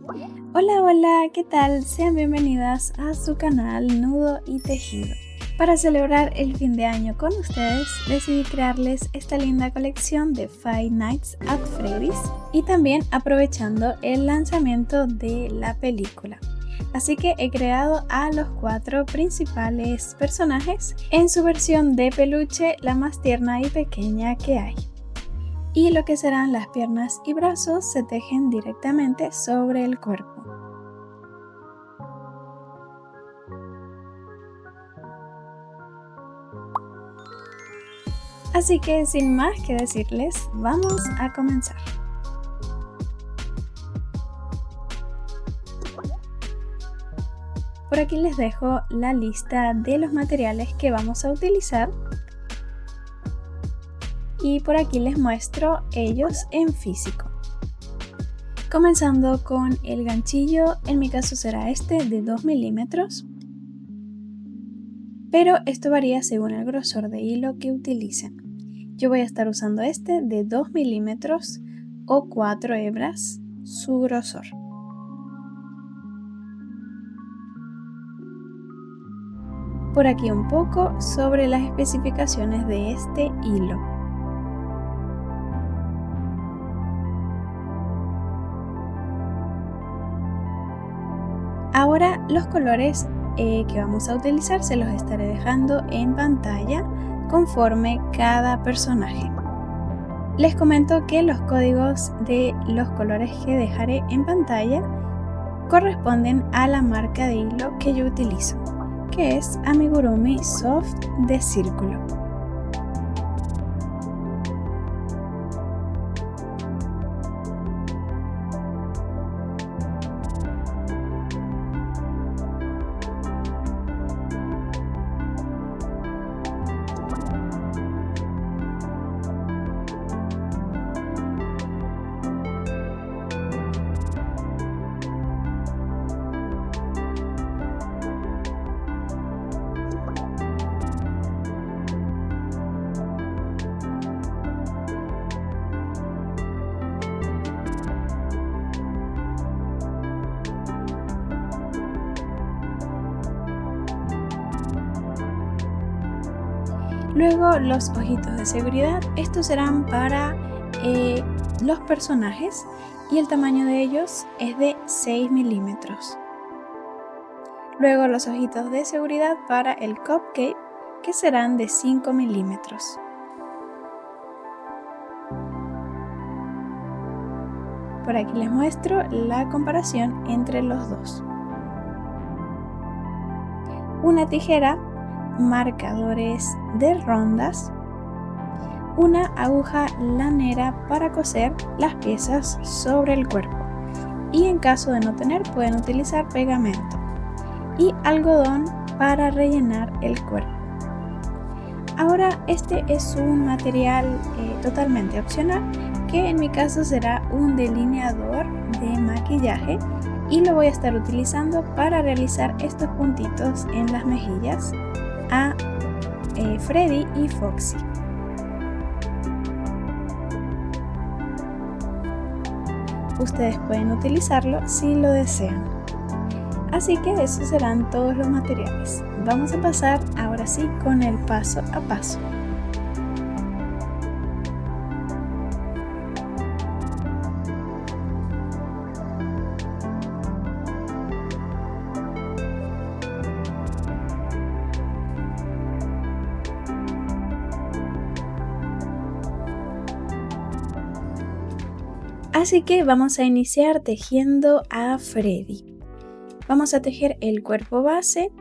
Hola, hola, ¿qué tal? Sean bienvenidas a su canal Nudo y Tejido. Para celebrar el fin de año con ustedes, decidí crearles esta linda colección de Five Nights at Freddy's y también aprovechando el lanzamiento de la película. Así que he creado a los 4 principales personajes en su versión de peluche, la más tierna y pequeña que hay. Y lo que serán las piernas y brazos se tejen directamente sobre el cuerpo. Así que sin más que decirles, vamos a comenzar. Por aquí les dejo la lista de los materiales que vamos a utilizar. Y por aquí les muestro ellos en físico. Comenzando con el ganchillo, en mi caso será este de 2 milímetros. Pero esto varía según el grosor de hilo que utilicen. Yo voy a estar usando este de 2 milímetros o 4 hebras, su grosor. Por aquí un poco sobre las especificaciones de este hilo. Ahora los colores que vamos a utilizar se los estaré dejando en pantalla conforme cada personaje. Les comento que los códigos de los colores que dejaré en pantalla corresponden a la marca de hilo que yo utilizo, que es Amigurumi Soft de círculo. Luego los ojitos de seguridad, estos serán para los personajes y el tamaño de ellos es de 6 milímetros. Luego los ojitos de seguridad para el cupcake, que serán de 5 milímetros. Por aquí les muestro la comparación entre los dos. Una tijera, marcadores de rondas, una aguja lanera para coser las piezas sobre el cuerpo y en caso de no tener pueden utilizar pegamento y algodón para rellenar el cuerpo. Ahora este es un material totalmente opcional que en mi caso será un delineador de maquillaje y lo voy a estar utilizando para realizar estos puntitos en las mejillas a Freddy y Foxy. Ustedes pueden utilizarlo si lo desean. Así que esos serán todos los materiales. Vamos a pasar ahora sí con el paso a paso. Así que vamos a iniciar tejiendo a Freddy. Vamos a tejer el cuerpo base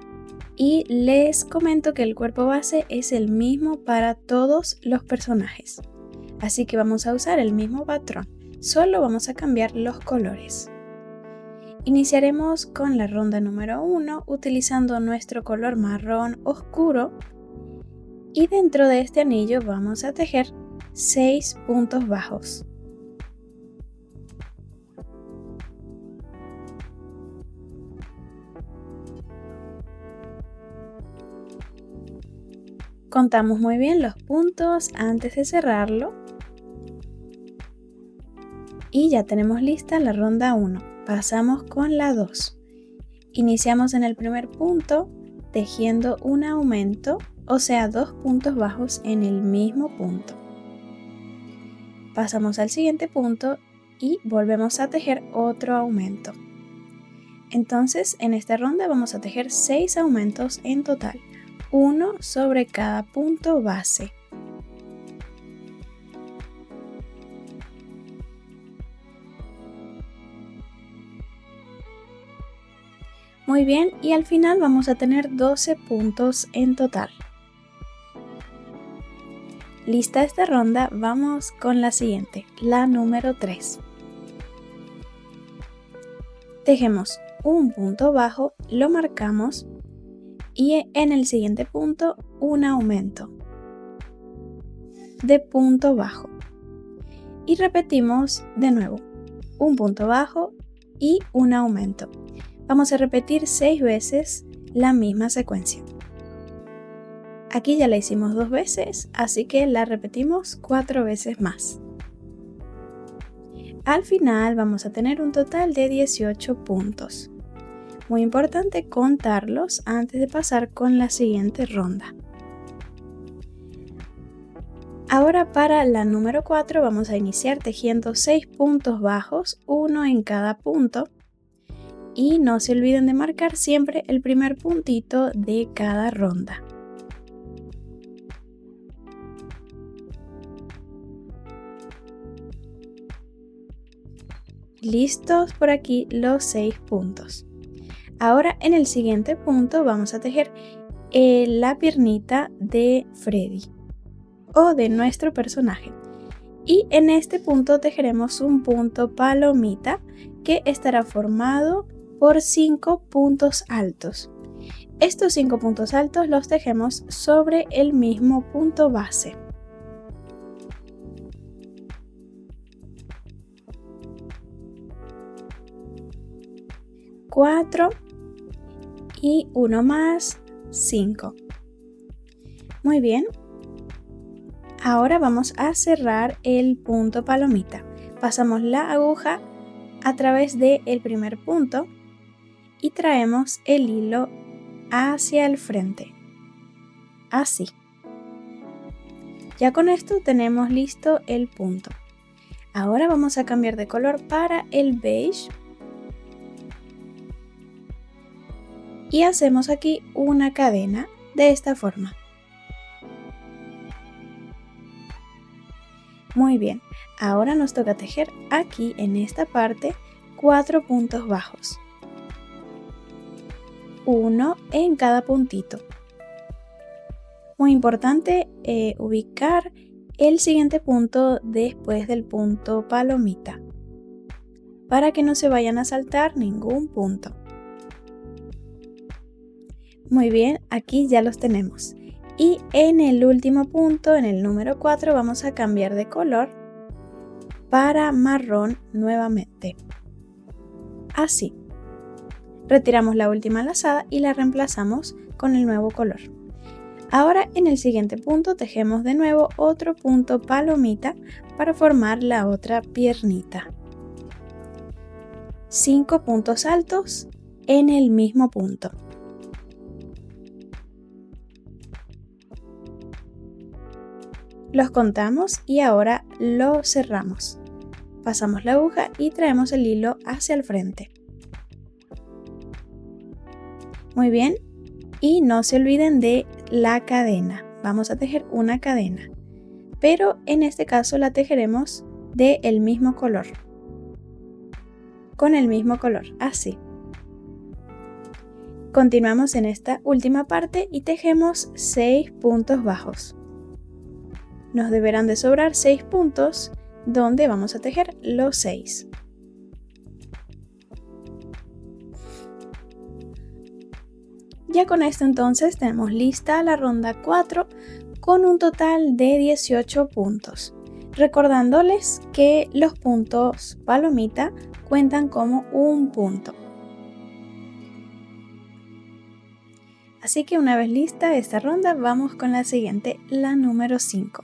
y les comento que el cuerpo base es el mismo para todos los personajes. Así que vamos a usar el mismo patrón, solo vamos a cambiar los colores. Iniciaremos con la ronda número 1 utilizando nuestro color marrón oscuro y dentro de este anillo vamos a tejer 6 puntos bajos. Contamos muy bien los puntos antes de cerrarlo y ya tenemos lista la ronda 1. Pasamos con la 2. Iniciamos en el primer punto tejiendo un aumento, o sea, 2 puntos bajos en el mismo punto. Pasamos al siguiente punto y volvemos a tejer otro aumento. Entonces, en esta ronda vamos a tejer 6 aumentos en total, uno sobre cada punto base. Muy bien, y al final vamos a tener 12 puntos en total. Lista esta ronda, vamos con la siguiente, la número 3. Tejemos un punto bajo, lo marcamos y en el siguiente punto un aumento de punto bajo. Y repetimos de nuevo, un punto bajo y un aumento. Vamos a repetir 6 veces la misma secuencia. Aquí ya la hicimos 2 veces, así que la repetimos 4 veces más. Al final vamos a tener un total de 18 puntos. Muy importante contarlos antes de pasar con la siguiente ronda. Ahora para la número 4 vamos a iniciar tejiendo 6 puntos bajos, uno en cada punto. Y no se olviden de marcar siempre el primer puntito de cada ronda. Listos por aquí los 6 puntos. Ahora en el siguiente punto vamos a tejer la piernita de Freddy o de nuestro personaje. Y en este punto tejeremos un punto palomita que estará formado por 5 puntos altos. Estos 5 puntos altos los tejemos sobre el mismo punto base. Cuatro y uno más, 5. Muy bien. Ahora vamos a cerrar el punto palomita. Pasamos la aguja a través del primer punto y traemos el hilo hacia el frente, así. Ya con esto tenemos listo el punto. Ahora vamos a cambiar de color para el beige y hacemos aquí una cadena de esta forma. Muy bien, ahora nos toca tejer aquí en esta parte 4 puntos bajos. Uno en cada puntito. Muy importante ubicar el siguiente punto después del punto palomita para que no se vayan a saltar ningún punto. Muy bien, aquí ya los tenemos. Y en el último punto, en el número 4, vamos a cambiar de color para marrón nuevamente. Así. Retiramos la última lazada y la reemplazamos con el nuevo color. Ahora en el siguiente punto tejemos de nuevo otro punto palomita para formar la otra piernita. 5 puntos altos en el mismo punto. Los contamos y ahora lo cerramos. Pasamos la aguja y traemos el hilo hacia el frente. Muy bien, y no se olviden de la cadena. Vamos a tejer una cadena, pero en este caso la tejeremos del mismo color. Con el mismo color, así. Continuamos en esta última parte y tejemos 6 puntos bajos. Nos deberán de sobrar 6 puntos donde vamos a tejer los 6. Ya con esto entonces tenemos lista la ronda 4 con un total de 18 puntos. Recordándoles que los puntos palomita cuentan como un punto. Así que una vez lista esta ronda, vamos con la siguiente, la número 5.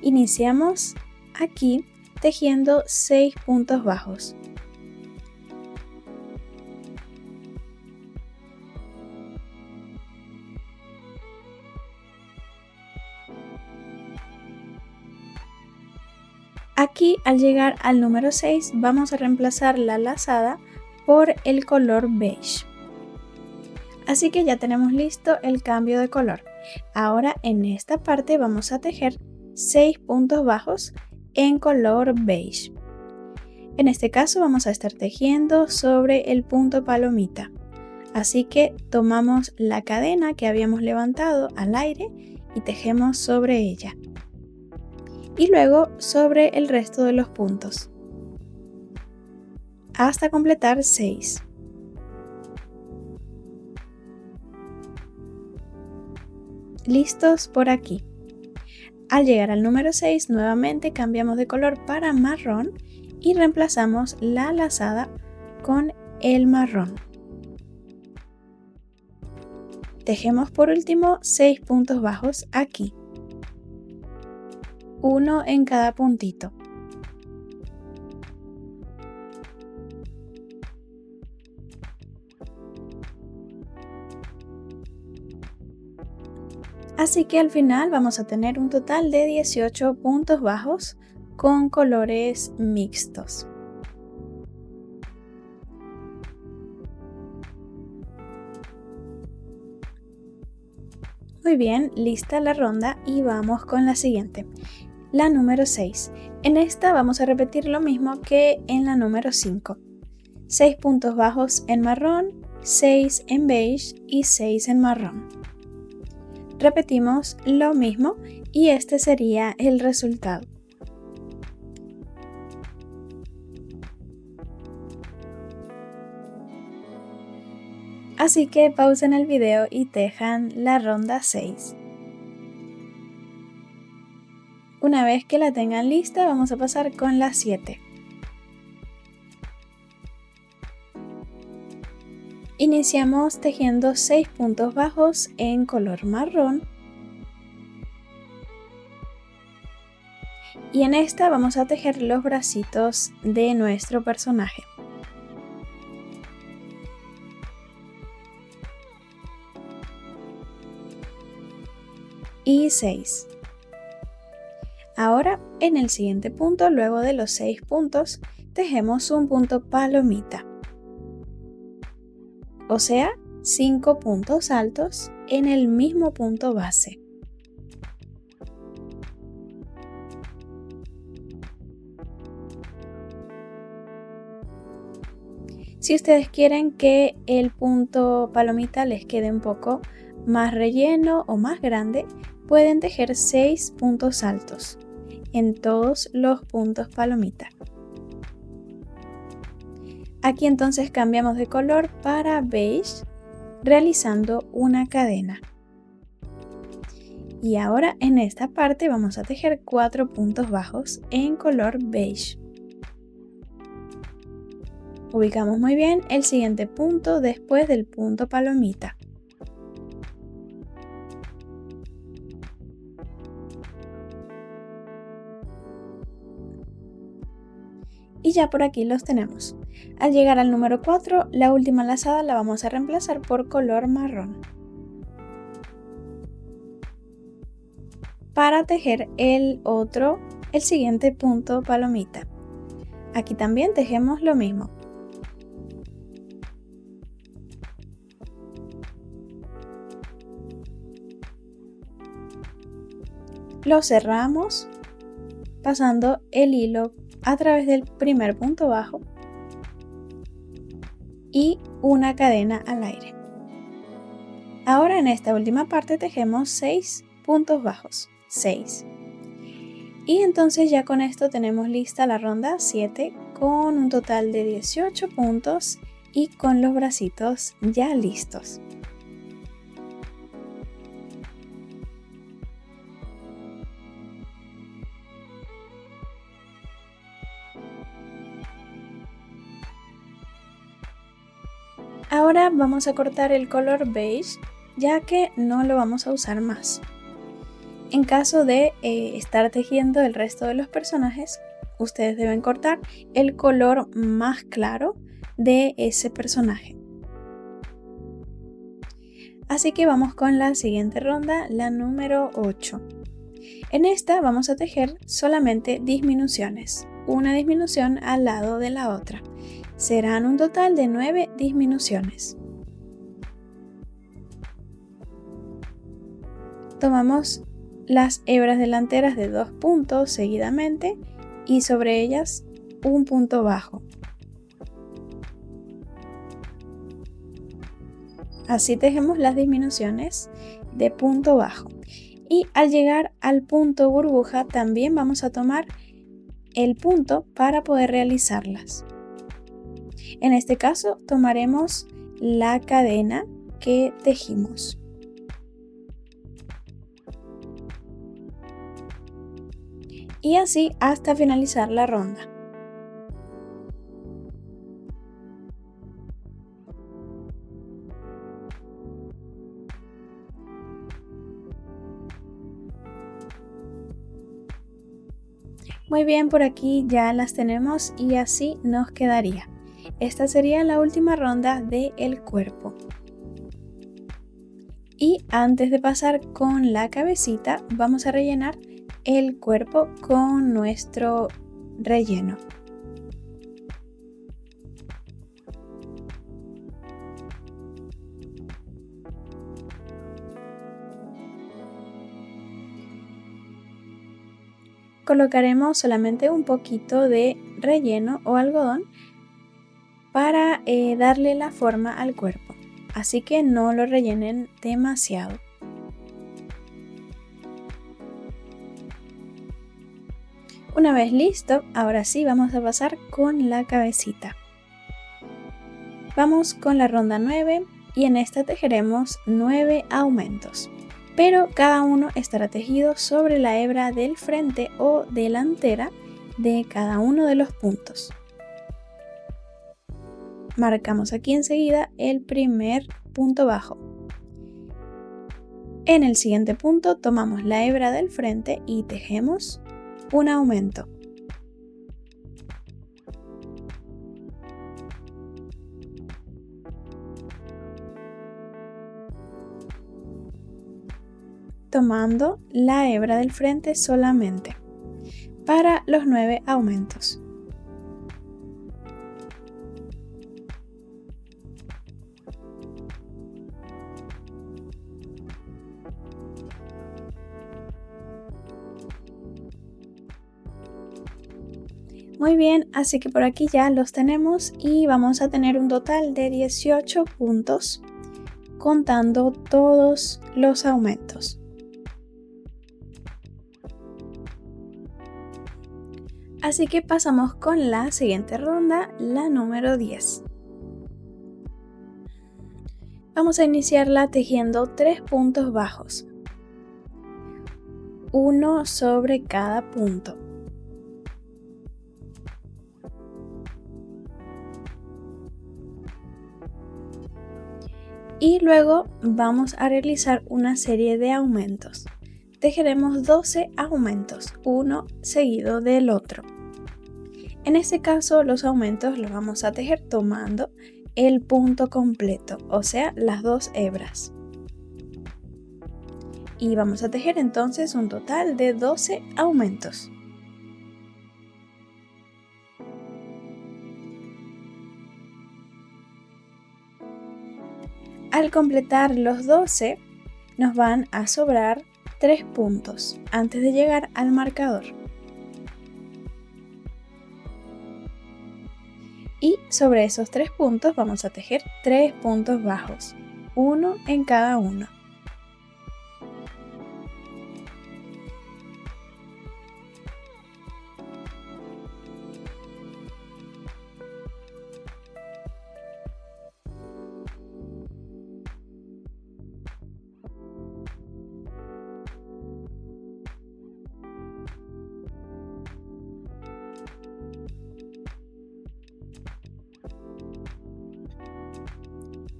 Iniciamos aquí tejiendo 6 puntos bajos. Aquí, al llegar al número 6, vamos a reemplazar la lazada por el color beige. Así que ya tenemos listo el cambio de color. Ahora en esta parte vamos a tejer 6 puntos bajos en color beige. En este caso vamos a estar tejiendo sobre el punto palomita. Así que tomamos la cadena que habíamos levantado al aire y tejemos sobre ella. Y luego sobre el resto de los puntos, hasta completar 6. Listos por aquí. Al llegar al número 6, nuevamente cambiamos de color para marrón y reemplazamos la lazada con el marrón. Tejemos por último 6 puntos bajos aquí, uno en cada puntito. Así que al final vamos a tener un total de 18 puntos bajos con colores mixtos. Muy bien, lista la ronda y vamos con la siguiente. La número 6. En esta vamos a repetir lo mismo que en la número 5. 6 puntos bajos en marrón, 6 en beige y 6 en marrón. Repetimos lo mismo y este sería el resultado. Así que pausen el video y tejan la ronda 6. Una vez que la tengan lista, vamos a pasar con la 7. Iniciamos tejiendo 6 puntos bajos en color marrón. Y en esta vamos a tejer los bracitos de nuestro personaje. Y 6. Ahora, en el siguiente punto, luego de los 6 puntos, tejemos un punto palomita. O sea, 5 puntos altos en el mismo punto base. Si ustedes quieren que el punto palomita les quede un poco más relleno o más grande, pueden tejer 6 puntos altos en todos los puntos palomita. Aquí entonces cambiamos de color para beige, realizando una cadena. Y ahora en esta parte vamos a tejer 4 puntos bajos en color beige. Ubicamos muy bien el siguiente punto después del punto palomita. Y ya por aquí los tenemos. Al llegar al número 4, la última lazada la vamos a reemplazar por color marrón. Para tejer el siguiente punto palomita. Aquí también tejemos lo mismo. Lo cerramos pasando el hilo a través del primer punto bajo y una cadena al aire. Ahora en esta última parte tejemos 6 puntos bajos, 6. Y entonces ya con esto tenemos lista la ronda 7 con un total de 18 puntos y con los bracitos ya listos. Ahora vamos a cortar el color beige, ya que no lo vamos a usar más. En caso de estar tejiendo el resto de los personajes, ustedes deben cortar el color más claro de ese personaje. Así que vamos con la siguiente ronda, la número 8. En esta vamos a tejer solamente disminuciones, una disminución al lado de la otra. Serán un total de 9 disminuciones. Tomamos las hebras delanteras de 2 puntos seguidamente y sobre ellas un punto bajo. Así tejemos las disminuciones de punto bajo. Y al llegar al punto burbuja también vamos a tomar el punto para poder realizarlas. En este caso tomaremos la cadena que tejimos. Y así hasta finalizar la ronda. Muy bien, por aquí ya las tenemos y así nos quedaría. Esta sería la última ronda del cuerpo. Y antes de pasar con la cabecita, vamos a rellenar el cuerpo con nuestro relleno. Colocaremos solamente un poquito de relleno o algodón para darle la forma al cuerpo, así que no lo rellenen demasiado. Una vez listo, ahora sí vamos a pasar con la cabecita. Vamos con la ronda 9 y en esta tejeremos 9 aumentos, pero cada uno estará tejido sobre la hebra del frente o delantera de cada uno de los puntos. Marcamos aquí enseguida el primer punto bajo. En el siguiente punto tomamos la hebra del frente y tejemos un aumento. Tomando la hebra del frente solamente para los 9 aumentos. Muy bien, así que por aquí ya los tenemos y vamos a tener un total de 18 puntos contando todos los aumentos. Así que pasamos con la siguiente ronda, la número 10. Vamos a iniciarla tejiendo 3 puntos bajos, uno sobre cada punto. Y luego vamos a realizar una serie de aumentos. Tejeremos 12 aumentos, uno seguido del otro. En este caso los aumentos los vamos a tejer tomando el punto completo, o sea, las 2 hebras. Y vamos a tejer entonces un total de 12 aumentos. Al completar los 12, nos van a sobrar 3 puntos antes de llegar al marcador. Y sobre esos 3 puntos vamos a tejer 3 puntos bajos, uno en cada uno.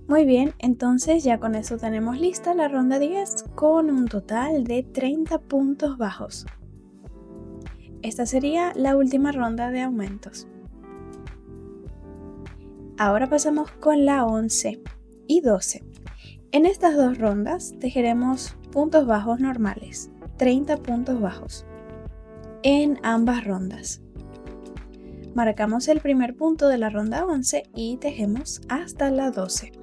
Muy bien, entonces ya con eso tenemos lista la ronda 10 con un total de 30 puntos bajos. esta sería la última ronda de aumentos. Ahora pasamos con la 11 y 12. En estas dos rondas tejeremos puntos bajos normales, 30 puntos bajos, en ambas rondas. Marcamos el primer punto de la ronda 11 y tejemos hasta la 12.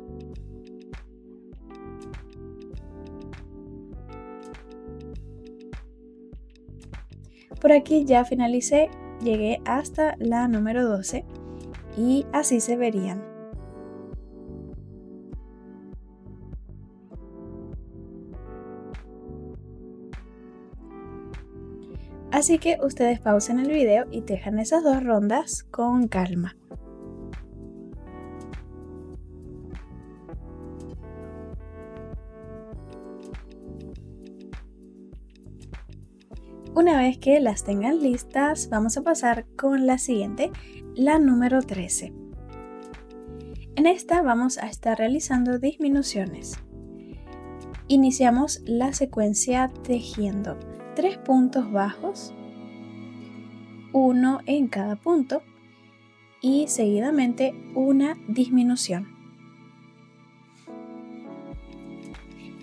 Por aquí ya finalicé, llegué hasta la número 12 y así se verían. Así que ustedes pausen el video y tejan esas dos rondas con calma. Una vez que las tengan listas, vamos a pasar con la siguiente, la número 13. En esta vamos a estar realizando disminuciones. Iniciamos la secuencia tejiendo 3 puntos bajos, 1 en cada punto y seguidamente una disminución.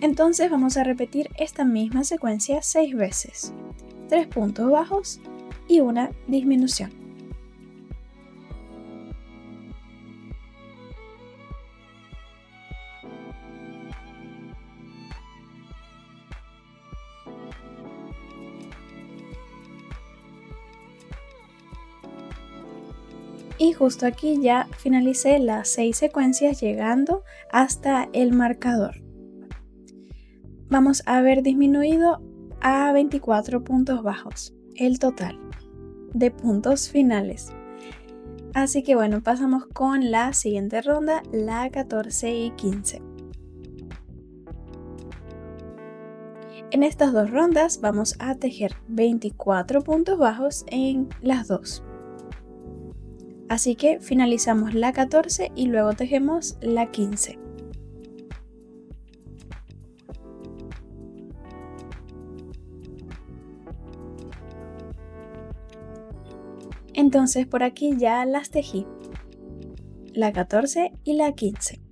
Entonces vamos a repetir esta misma secuencia 6 veces. 3 puntos bajos y una disminución. Y justo aquí ya finalicé las 6 secuencias llegando hasta el marcador. Vamos a haber disminuido a 24 puntos bajos, el total de puntos finales. Así que bueno, pasamos con la siguiente ronda, la 14 y 15. En estas dos rondas vamos a tejer 24 puntos bajos en las dos. Así que finalizamos la 14 y luego tejemos la 15. Entonces por aquí ya las tejí, la 14 y la 15.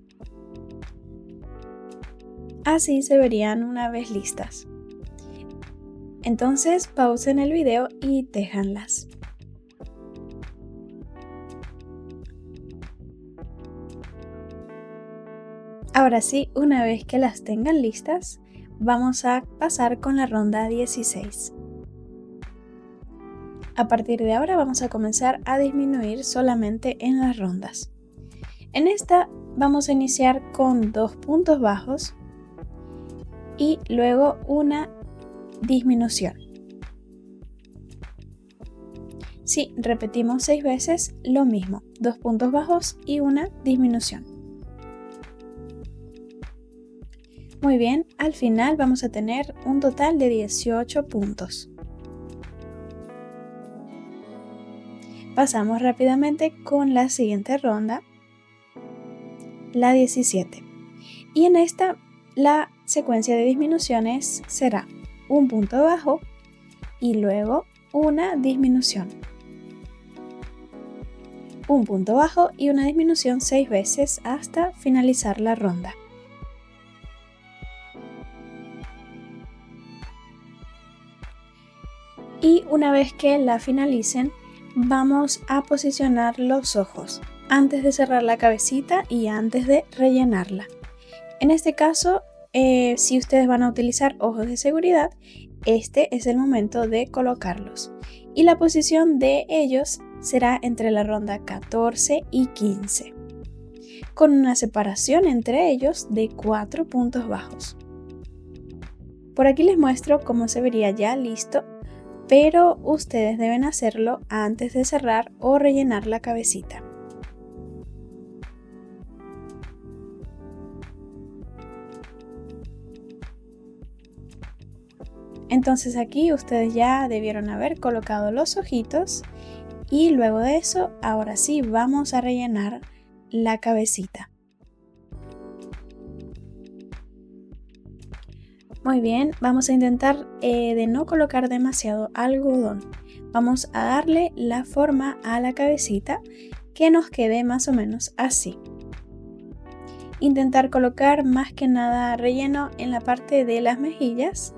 Así se verían una vez listas. Entonces pausen el video y téjanlas. Ahora sí, una vez que las tengan listas, vamos a pasar con la ronda 16. A partir de ahora vamos a comenzar a disminuir solamente en las rondas. En esta vamos a iniciar con 2 puntos bajos y luego una disminución. Sí, repetimos 6 veces lo mismo, 2 puntos bajos y una disminución. Muy bien, al final vamos a tener un total de 18 puntos. Pasamos rápidamente con la siguiente ronda, la 17. Y en esta la secuencia de disminuciones será un punto bajo y luego una disminución. Un punto bajo y una disminución 6 veces hasta finalizar la ronda. Y una vez que la finalicen, vamos a posicionar los ojos antes de cerrar la cabecita y antes de rellenarla. En este caso, si ustedes van a utilizar ojos de seguridad, este es el momento de colocarlos. Y la posición de ellos será entre la ronda 14 y 15, con una separación entre ellos de 4 puntos bajos. Por aquí les muestro cómo se vería ya listo, pero ustedes deben hacerlo antes de cerrar o rellenar la cabecita. Entonces aquí ustedes ya debieron haber colocado los ojitos y luego de eso, ahora sí vamos a rellenar la cabecita. Muy bien, vamos a intentar de no colocar demasiado algodón vamos a darle la forma a la cabecita que nos quede más o menos así. Intentar colocar más que nada relleno en la parte de las mejillas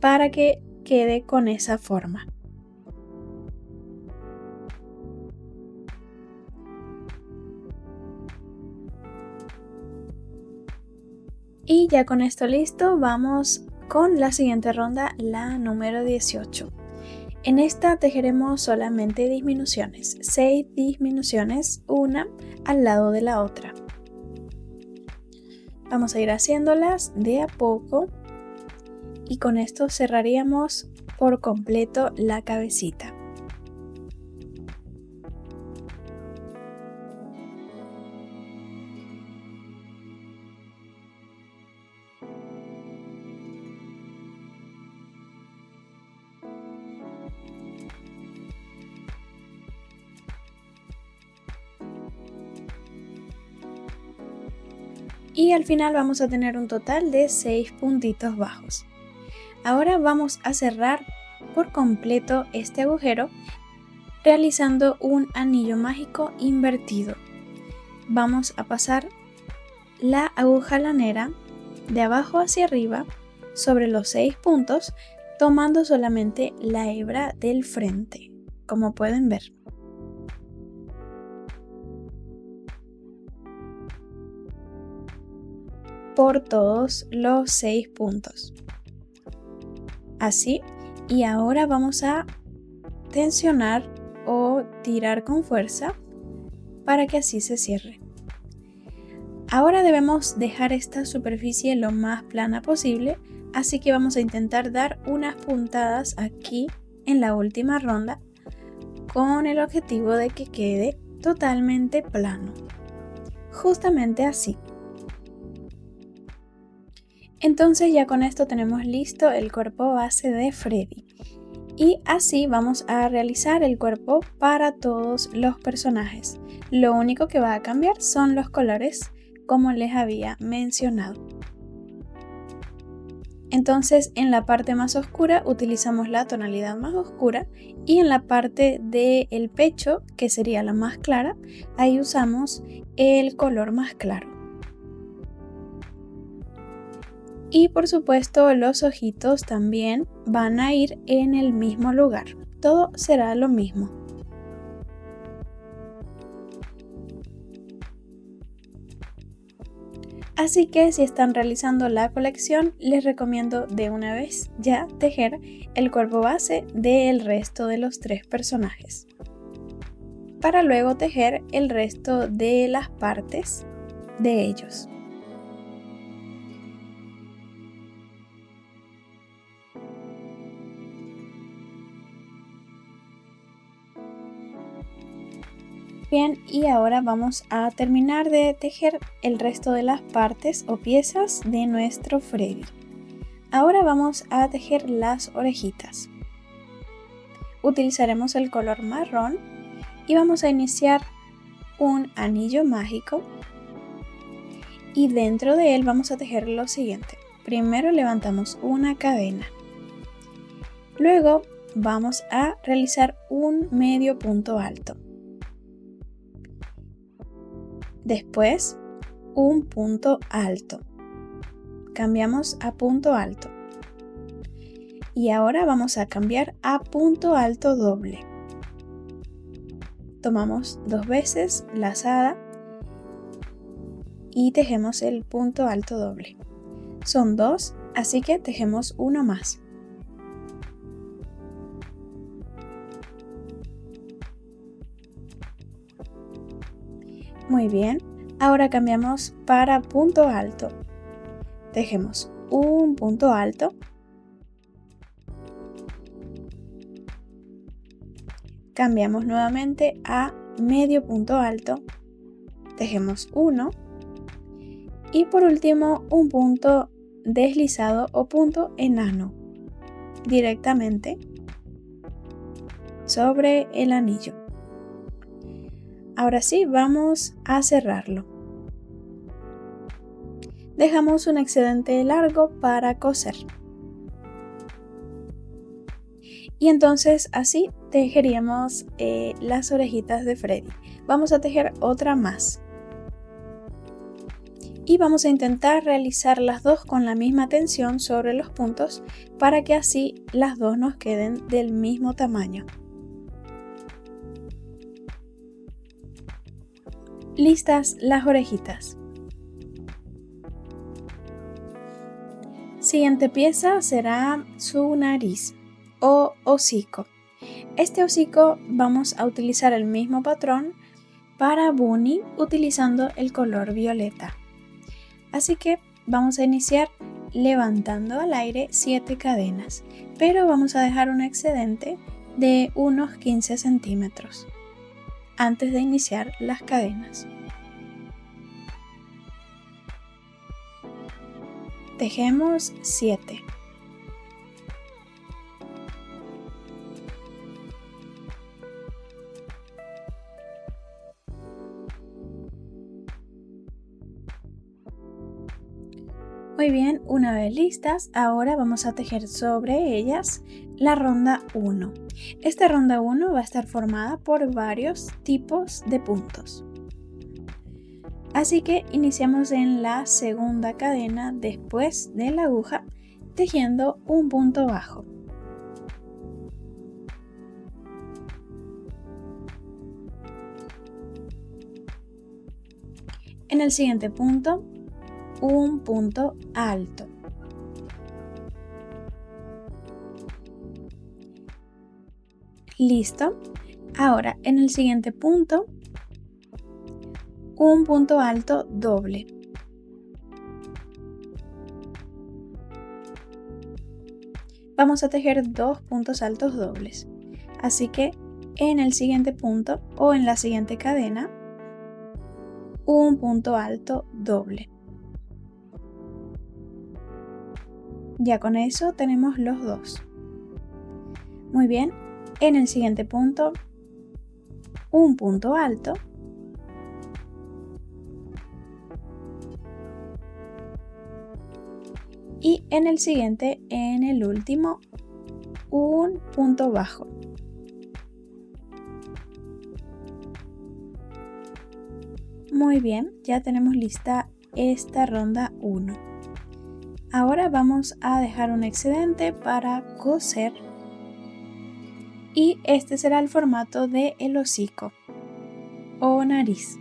para que quede con esa forma. Y ya con esto listo, vamos con la siguiente ronda, la número 18. En esta tejeremos solamente disminuciones, 6 disminuciones, una al lado de la otra. Vamos a ir haciéndolas de a poco y con esto cerraríamos por completo la cabecita. Y al final vamos a tener un total de 6 puntitos bajos. Ahora vamos a cerrar por completo este agujero realizando un anillo mágico invertido. Vamos a pasar la aguja lanera de abajo hacia arriba sobre los 6 puntos, tomando solamente la hebra del frente, como pueden ver. Por todos los 6 puntos. Así, y ahora vamos a tensionar o tirar con fuerza para que así se cierre. Ahora debemos dejar esta superficie lo más plana posible, así que vamos a intentar dar unas puntadas aquí en la última ronda con el objetivo de que quede totalmente plano. Justamente así. Entonces ya con esto tenemos listo el cuerpo base de Freddy. Y así vamos a realizar el cuerpo para todos los personajes. Lo único que va a cambiar son los colores, como les había mencionado. Entonces en la parte más oscura utilizamos la tonalidad más oscura y en la parte del pecho, que sería la más clara, ahí usamos el color más claro. Y por supuesto los ojitos también van a ir en el mismo lugar. Todo será lo mismo. Así que si están realizando la colección, les recomiendo de una vez ya tejer el cuerpo base del resto de los 3 personajes. Para luego tejer el resto de las partes de ellos. Bien, y ahora vamos a terminar de tejer el resto de las partes o piezas de nuestro Freddy. Ahora vamos a tejer las orejitas. Utilizaremos el color marrón y vamos a iniciar un anillo mágico y dentro de él vamos a tejer lo siguiente. Primero levantamos una cadena. Luego vamos a realizar un medio punto alto. Después, un punto alto. Cambiamos a punto alto. Y ahora vamos a cambiar a punto alto doble. Tomamos 2 veces lazada y tejemos el punto alto doble. Son 2, así que tejemos uno más. Muy bien, ahora cambiamos para punto alto. Tejemos un punto alto. Cambiamos nuevamente a medio punto alto. Tejemos 1. Y por último, un punto deslizado o punto enano. Directamente sobre el anillo. Ahora sí, vamos a cerrarlo. Dejamos un excedente largo para coser. Y entonces así tejeríamos las orejitas de Freddy. Vamos a tejer otra más. Y vamos a intentar realizar las dos con la misma tensión sobre los puntos para que así las dos nos queden del mismo tamaño. Listas las orejitas. Siguiente pieza será su nariz o hocico. Este hocico vamos a utilizar el mismo patrón para Bunny utilizando el color violeta. Así que vamos a iniciar levantando al aire 7 cadenas, pero vamos a dejar un excedente de unos 15 centímetros antes de iniciar las cadenas. Tejemos 7. Muy bien, una vez listas, ahora vamos a tejer sobre ellas la ronda 1. Esta ronda 1 va a estar formada por varios tipos de puntos. Así que iniciamos en la segunda cadena después de la aguja, tejiendo un punto bajo. En el siguiente punto, un punto alto. Listo. Ahora en el siguiente punto, un punto alto doble. Vamos a tejer 2 puntos altos dobles. Así que en el siguiente punto o en la siguiente cadena, un punto alto doble. Ya con eso tenemos los dos. Muy bien, en el siguiente punto, un punto alto. Y en el siguiente, en el último, un punto bajo. Muy bien, ya tenemos lista esta ronda 1. Ahora vamos a dejar un excedente para coser y este será el formato de el hocico o nariz.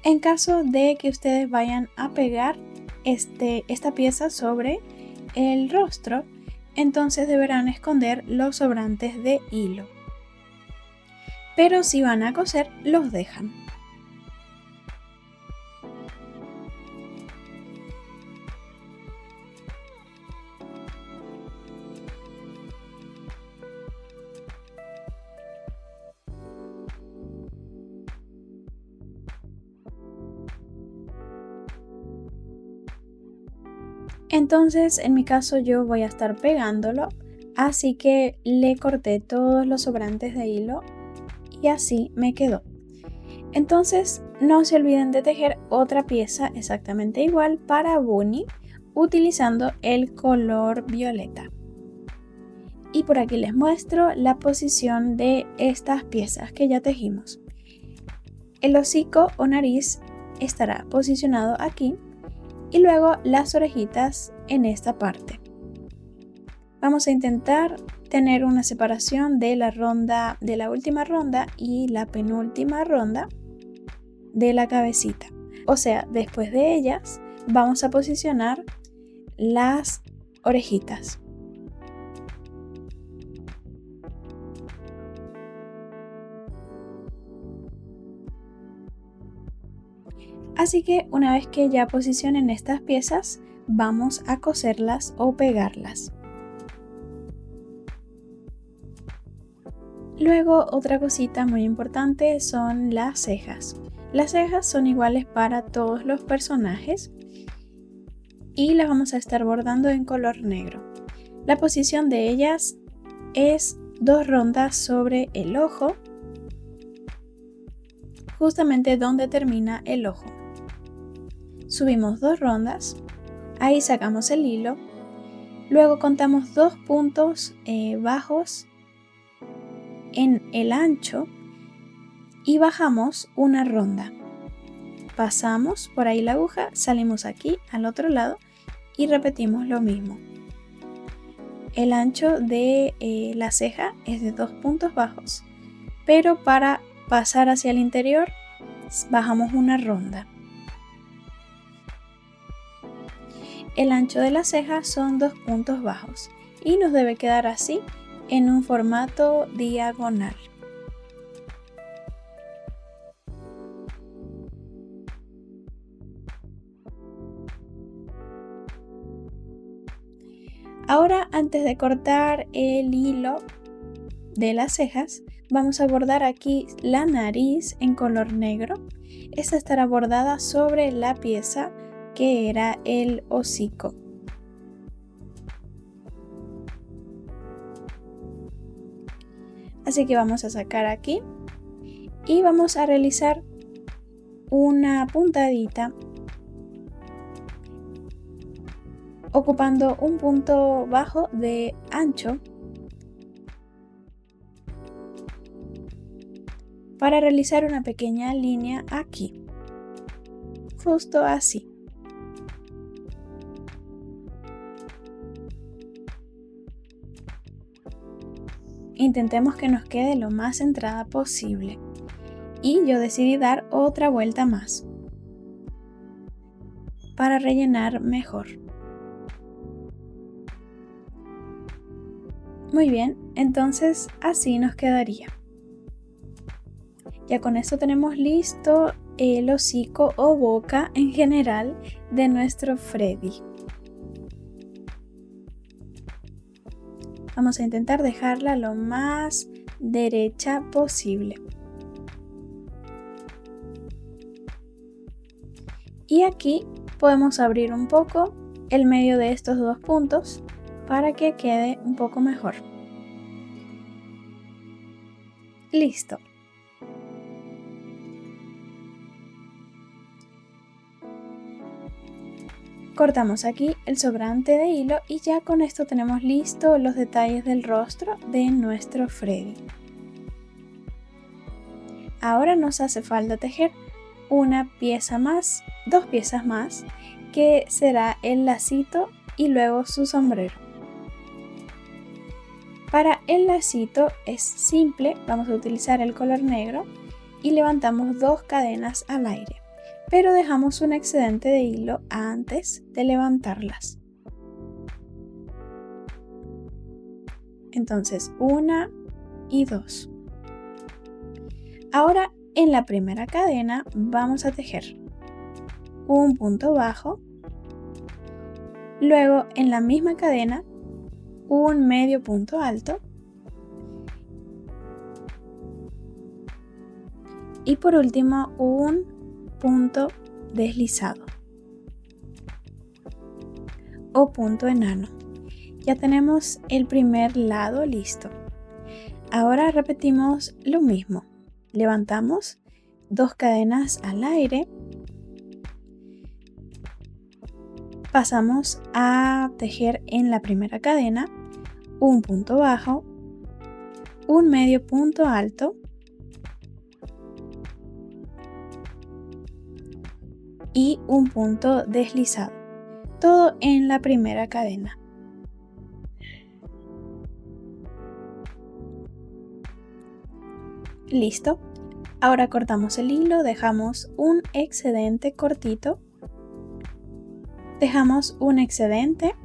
En caso de que ustedes vayan a pegar esta pieza sobre el rostro, entonces deberán esconder los sobrantes de hilo. Pero si van a coser, los dejan. Entonces en mi caso yo voy a estar pegándolo, así que le corté todos los sobrantes de hilo y así me quedó. Entonces no se olviden de tejer otra pieza exactamente igual para Bunny utilizando el color violeta. Y por aquí les muestro la posición de estas piezas que ya tejimos. El hocico o nariz estará posicionado aquí y luego las orejitas en esta parte. Vamos a intentar tener una separación de la última ronda y la penúltima ronda de la cabecita. O sea, después de ellas vamos a posicionar las orejitas. Así que una vez que ya posicionen estas piezas, vamos a coserlas o pegarlas. Luego otra cosita muy importante son las cejas. Las cejas son iguales para todos los personajes y las vamos a estar bordando en color negro. La posición de ellas es 2 rondas sobre el ojo, justamente donde termina el ojo. Subimos 2 rondas, Ahí sacamos el hilo. Luego contamos 2 puntos bajos en el ancho y bajamos una ronda. Pasamos por ahí la aguja, salimos aquí al otro lado y repetimos lo mismo. El ancho de la ceja es de 2 puntos bajos, pero para pasar hacia el interior bajamos una ronda. El ancho de la ceja son 2 puntos bajos y nos debe quedar así en un formato diagonal. Ahora, antes de cortar el hilo de las cejas, vamos a bordar aquí la nariz en color negro. Esta estará bordada sobre la pieza que era el hocico. Así que vamos a sacar aquí y vamos a realizar una puntadita ocupando un punto bajo de ancho para realizar una pequeña línea aquí, justo así. Intentemos que nos quede lo más centrada posible y yo decidí dar otra vuelta más para rellenar mejor. Muy bien, entonces así nos quedaría. Ya con esto tenemos listo el hocico o boca en general de nuestro Freddy. Vamos a intentar dejarla lo más derecha posible. Y aquí podemos abrir un poco el medio de estos 2 puntos para que quede un poco mejor. Listo. Cortamos aquí el sobrante de hilo y ya con esto tenemos listo los detalles del rostro de nuestro Freddy. Ahora nos hace falta tejer una pieza más, 2 piezas más, que será el lacito y luego su sombrero. Para el lacito es simple, vamos a utilizar el color negro y levantamos 2 cadenas al aire, pero dejamos un excedente de hilo antes de levantarlas. Entonces 1 y 2. Ahora en la primera cadena vamos a tejer un punto bajo, luego en la misma cadena un medio punto alto y por último un punto deslizado o punto enano. Ya tenemos el primer lado listo. Ahora repetimos lo mismo. Levantamos 2 cadenas al aire. Pasamos a tejer en la primera cadena un punto bajo, un medio punto alto y un punto deslizado, todo en la primera cadena. Listo. Ahora cortamos el hilo, dejamos un excedente cortito, dejamos un excedente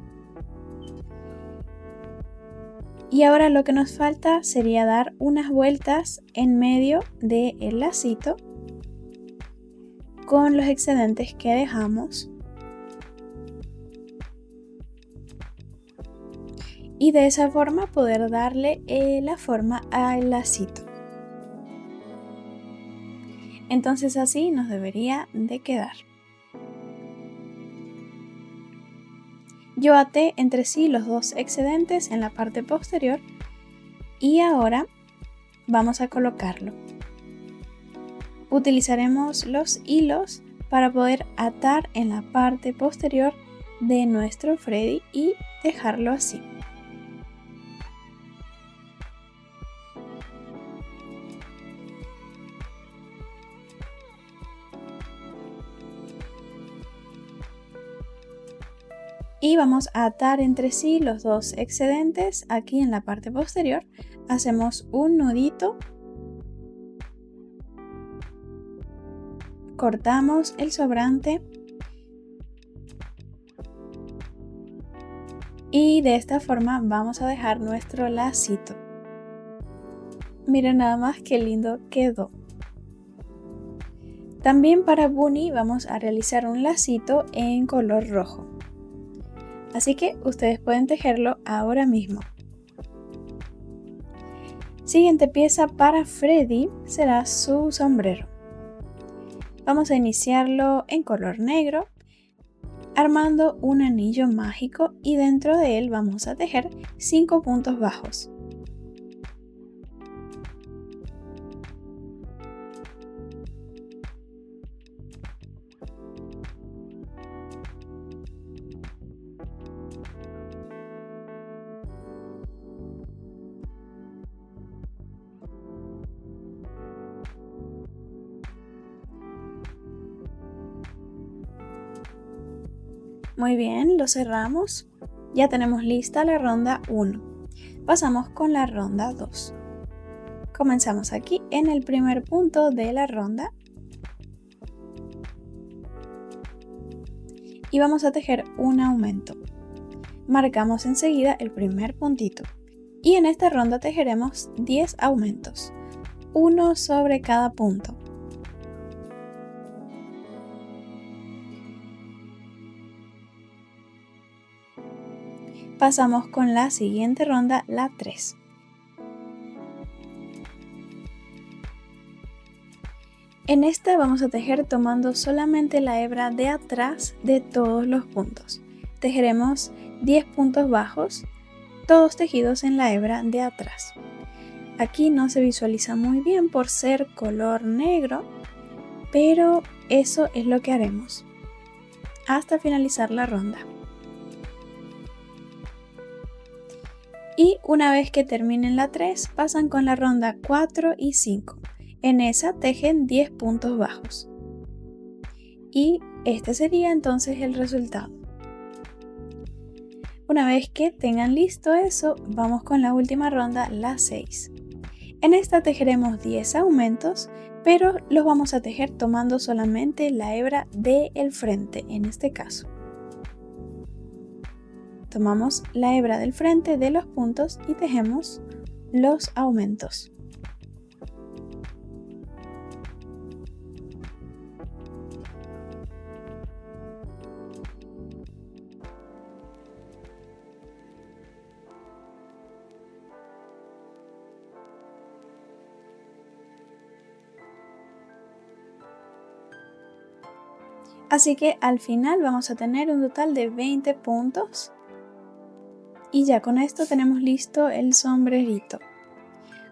y ahora lo que nos falta sería dar unas vueltas en medio del lacito con los excedentes que dejamos y de esa forma poder darle la forma al lacito. Entonces así nos debería de quedar. Yo até entre sí los 2 excedentes en la parte posterior y ahora vamos a colocarlo. Utilizaremos los hilos para poder atar en la parte posterior de nuestro Freddy y dejarlo así. Y vamos a atar entre sí los dos excedentes. Aquí en la parte posterior hacemos un nudito, cortamos el sobrante y de esta forma vamos a dejar nuestro lacito. Miren nada más qué lindo quedó. También para Bunny vamos a realizar un lacito en color rojo. Así que ustedes pueden tejerlo ahora mismo. Siguiente pieza para Freddy será su sombrero. Vamos a iniciarlo en color negro, armando un anillo mágico y dentro de él vamos a tejer 5 puntos bajos. Muy bien, lo cerramos. Ya tenemos lista la ronda 1. Pasamos con la ronda 2. Comenzamos aquí en el primer punto de la ronda. Y vamos a tejer un aumento. Marcamos enseguida el primer puntito. Y en esta ronda tejeremos 10 aumentos. Uno sobre cada punto. Pasamos con la siguiente ronda, la 3. En esta vamos a tejer tomando solamente la hebra de atrás de todos los puntos. Tejeremos 10 puntos bajos, todos tejidos en la hebra de atrás. Aquí no se visualiza muy bien por ser color negro, pero eso es lo que haremos hasta finalizar la ronda. Y una vez que terminen la 3, pasan con la ronda 4 y 5. En esa tejen 10 puntos bajos. Y este sería entonces el resultado. Una vez que tengan listo eso, vamos con la última ronda, la 6. En esta tejeremos 10 aumentos, pero los vamos a tejer tomando solamente la hebra del frente, en este caso. Tomamos la hebra del frente de los puntos y tejemos los aumentos. Así que al final vamos a tener un total de 20 puntos. Y ya con esto tenemos listo el sombrerito.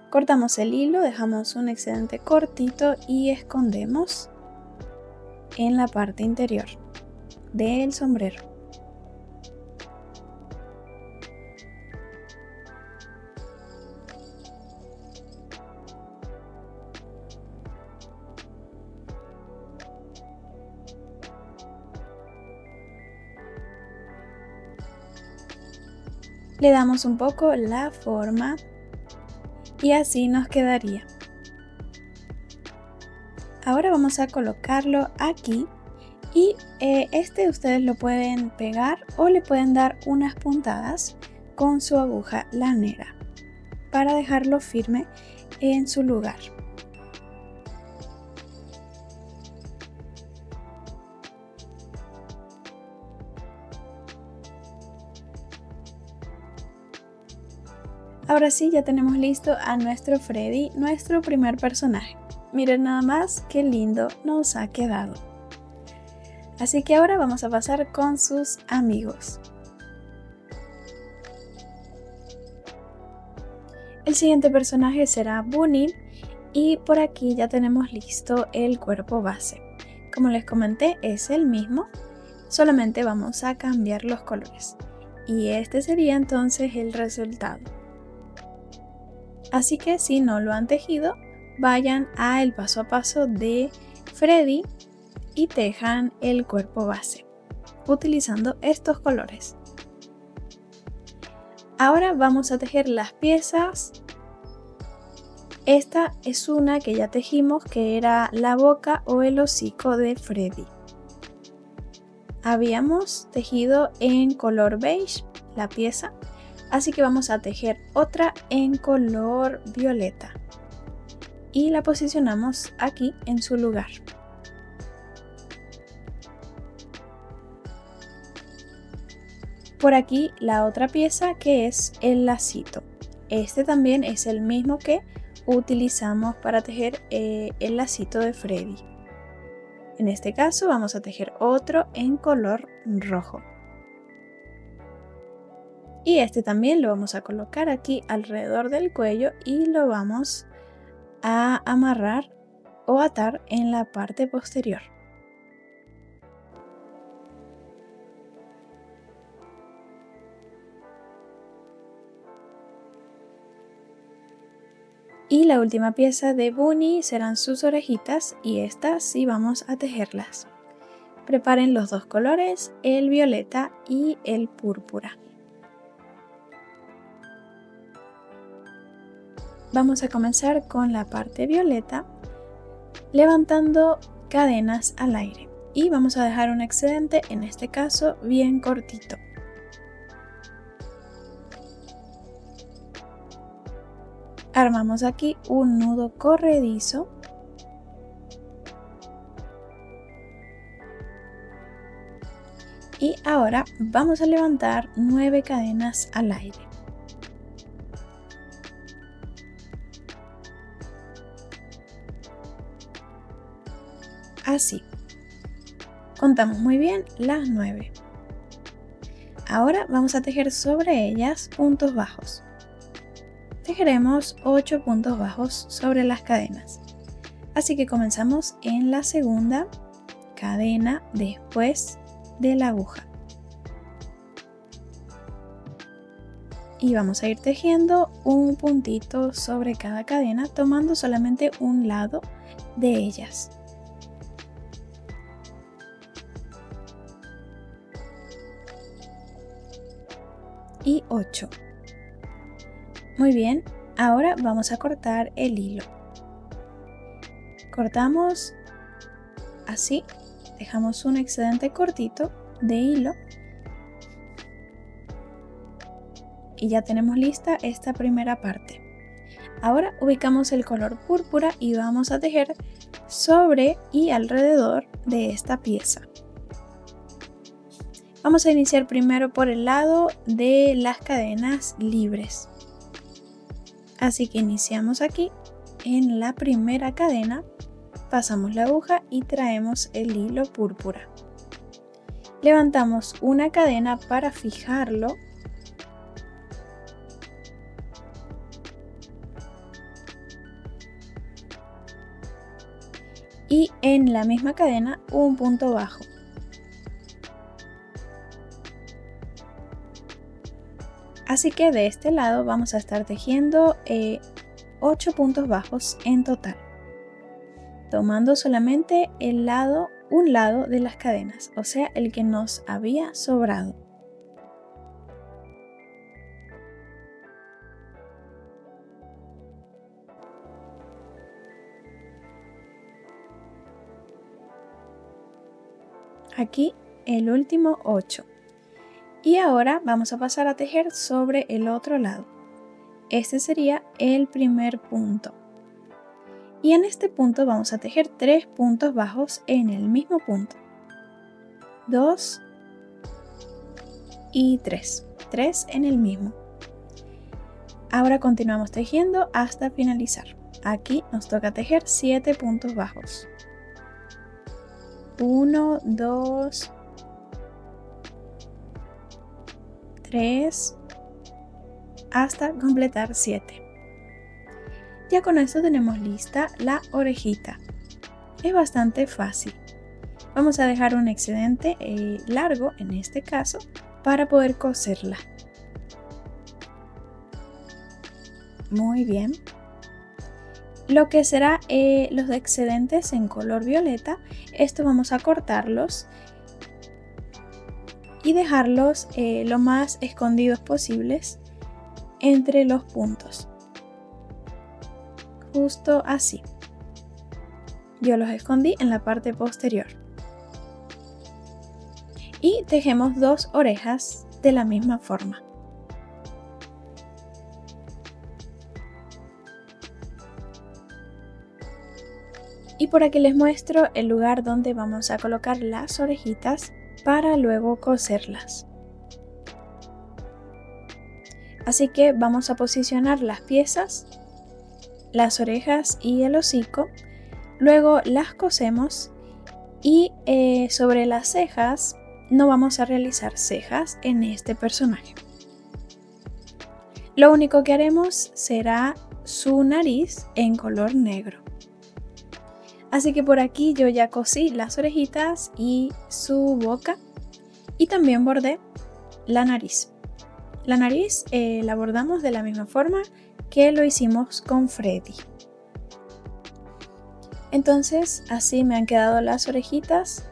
Cortamos el hilo, dejamos un excedente cortito y escondemos en la parte interior del sombrero. Le damos un poco la forma y así nos quedaría. Ahora vamos a colocarlo aquí y este ustedes lo pueden pegar o le pueden dar unas puntadas con su aguja lanera para dejarlo firme en su lugar. Ahora sí, ya tenemos listo a nuestro Freddy, nuestro primer personaje. Miren nada más qué lindo nos ha quedado. Así que ahora vamos a pasar con sus amigos. El siguiente personaje será Bunny y por aquí ya tenemos listo el cuerpo base. Como les comenté, es el mismo, solamente vamos a cambiar los colores. Y este sería entonces el resultado. Así que si no lo han tejido, vayan al paso a paso de Freddy y tejan el cuerpo base utilizando estos colores. Ahora vamos a tejer las piezas. Esta es una que ya tejimos, que era la boca o el hocico de Freddy. Habíamos tejido en color beige la pieza, así que vamos a tejer otra en color violeta y la posicionamos aquí en su lugar. Por aquí la otra pieza, que es el lacito. Este también es el mismo que utilizamos para tejer el lacito de Freddy. En este caso vamos a tejer otro en color rojo. Y este también lo vamos a colocar aquí alrededor del cuello y lo vamos a amarrar o atar en la parte posterior. Y la última pieza de Bunny serán sus orejitas, y estas sí vamos a tejerlas. Preparen los dos colores, el violeta y el púrpura. Vamos a comenzar con la parte violeta, levantando cadenas al aire, y vamos a dejar un excedente, en este caso bien cortito. Armamos aquí un nudo corredizo y ahora vamos a levantar 9 cadenas al aire. Así. Contamos muy bien las 9. Ahora vamos a tejer sobre ellas puntos bajos. Tejeremos 8 puntos bajos sobre las cadenas. Así que comenzamos en la segunda cadena después de la aguja. Y vamos a ir tejiendo un puntito sobre cada cadena, tomando solamente un lado de ellas. Y 8. Muy bien, ahora vamos a cortar el hilo. Cortamos así, dejamos un excedente cortito de hilo y ya tenemos lista esta primera parte. Ahora ubicamos el color púrpura y vamos a tejer sobre y alrededor de esta pieza. Vamos a iniciar primero por el lado de las cadenas libres. Así que iniciamos aquí en la primera cadena, pasamos la aguja y traemos el hilo púrpura. Levantamos una cadena para fijarlo. Y en la misma cadena un punto bajo. Así que de este lado vamos a estar tejiendo 8 puntos bajos en total, tomando solamente un lado de las cadenas, o sea, el que nos había sobrado. Aquí el último 8. Y ahora vamos a pasar a tejer sobre el otro lado. Este sería el primer punto. Y en este punto vamos a tejer 3 puntos bajos en el mismo punto. 2 y 3. 3 en el mismo. Ahora continuamos tejiendo hasta finalizar. Aquí nos toca tejer 7 puntos bajos. 1, 2, 3 hasta completar 7. Ya con esto tenemos lista la orejita. Es bastante fácil. Vamos a dejar un excedente largo, en este caso, para poder coserla. Muy bien. Lo que será los excedentes en color violeta, esto vamos a cortarlos y dejarlos lo más escondidos posibles entre los puntos. Justo así. Yo los escondí en la parte posterior. Y tejemos 2 orejas de la misma forma. Y por aquí les muestro el lugar donde vamos a colocar las orejitas para luego coserlas. Así que vamos a posicionar las piezas, las orejas y el hocico. Luego las cosemos y sobre las cejas no vamos a realizar cejas en este personaje. Lo único que haremos será su nariz en color negro. Así que por aquí yo ya cosí las orejitas y su boca y también bordé la nariz. La nariz la bordamos de la misma forma que lo hicimos con Freddy. Entonces así me han quedado las orejitas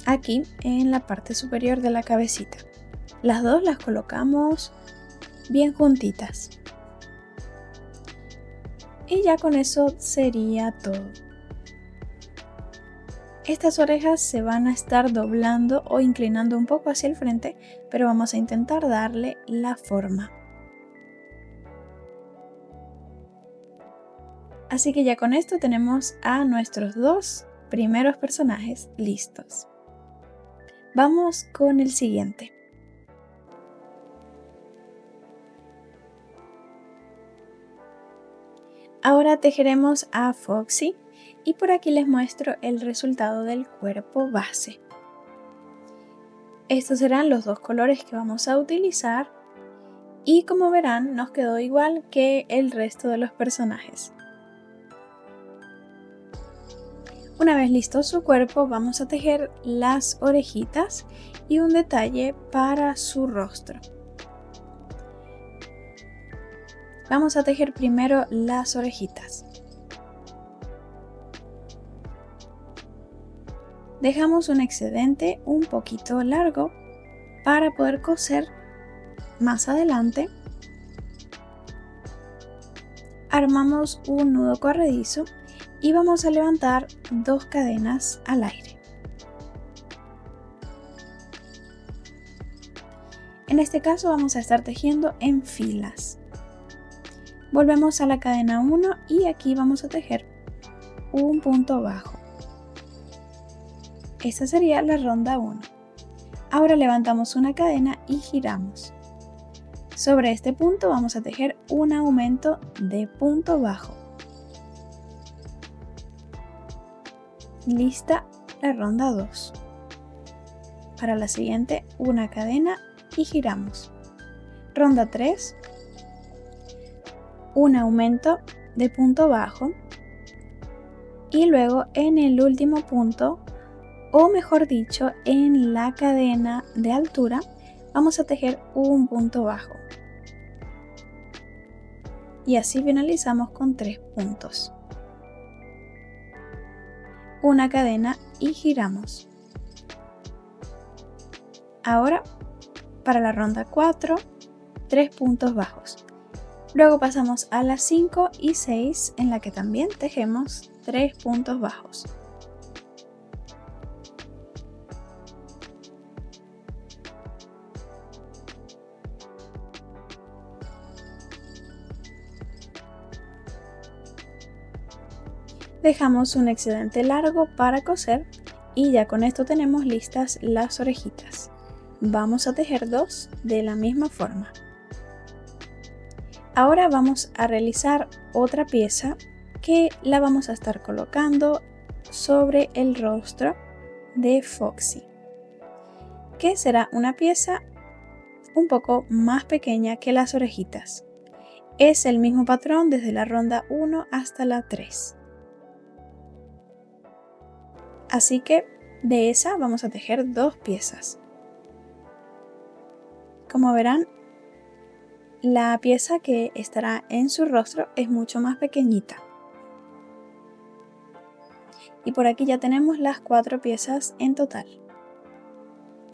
aquí en la parte superior de la cabecita. Las dos las colocamos bien juntitas. Y ya con eso sería todo. Estas orejas se van a estar doblando o inclinando un poco hacia el frente, pero vamos a intentar darle la forma. Así que ya con esto tenemos a nuestros 2 primeros personajes listos. Vamos con el siguiente. Ahora tejeremos a Foxy y por aquí les muestro el resultado del cuerpo base. Estos serán los 2 colores que vamos a utilizar y como verán nos quedó igual que el resto de los personajes. Una vez listo su cuerpo vamos a tejer las orejitas y un detalle para su rostro. Vamos a tejer primero las orejitas. Dejamos un excedente un poquito largo para poder coser más adelante. Armamos un nudo corredizo y vamos a levantar 2 cadenas al aire. En este caso vamos a estar tejiendo en filas. Volvemos a la cadena 1 y aquí vamos a tejer un punto bajo. Esta sería la ronda 1. Ahora levantamos una cadena y giramos. Sobre este punto vamos a tejer un aumento de punto bajo. Lista la ronda 2. Para la siguiente una cadena y giramos. Ronda 3. Un aumento de punto bajo y luego en el último punto, o mejor dicho en la cadena de altura, vamos a tejer un punto bajo y así finalizamos con 3 puntos. Una cadena y giramos. Ahora para la ronda 4, 3 puntos bajos. Luego pasamos a las 5 y 6 en la que también tejemos 3 puntos bajos. Dejamos un excedente largo para coser y ya con esto tenemos listas las orejitas. Vamos a tejer 2 de la misma forma. Ahora vamos a realizar otra pieza que la vamos a estar colocando sobre el rostro de Foxy, que será una pieza un poco más pequeña que las orejitas. Es el mismo patrón desde la ronda 1 hasta la 3. Así que de esa vamos a tejer 2 piezas. Como verán, la pieza que estará en su rostro es mucho más pequeñita. Y por aquí ya tenemos las 4 piezas en total.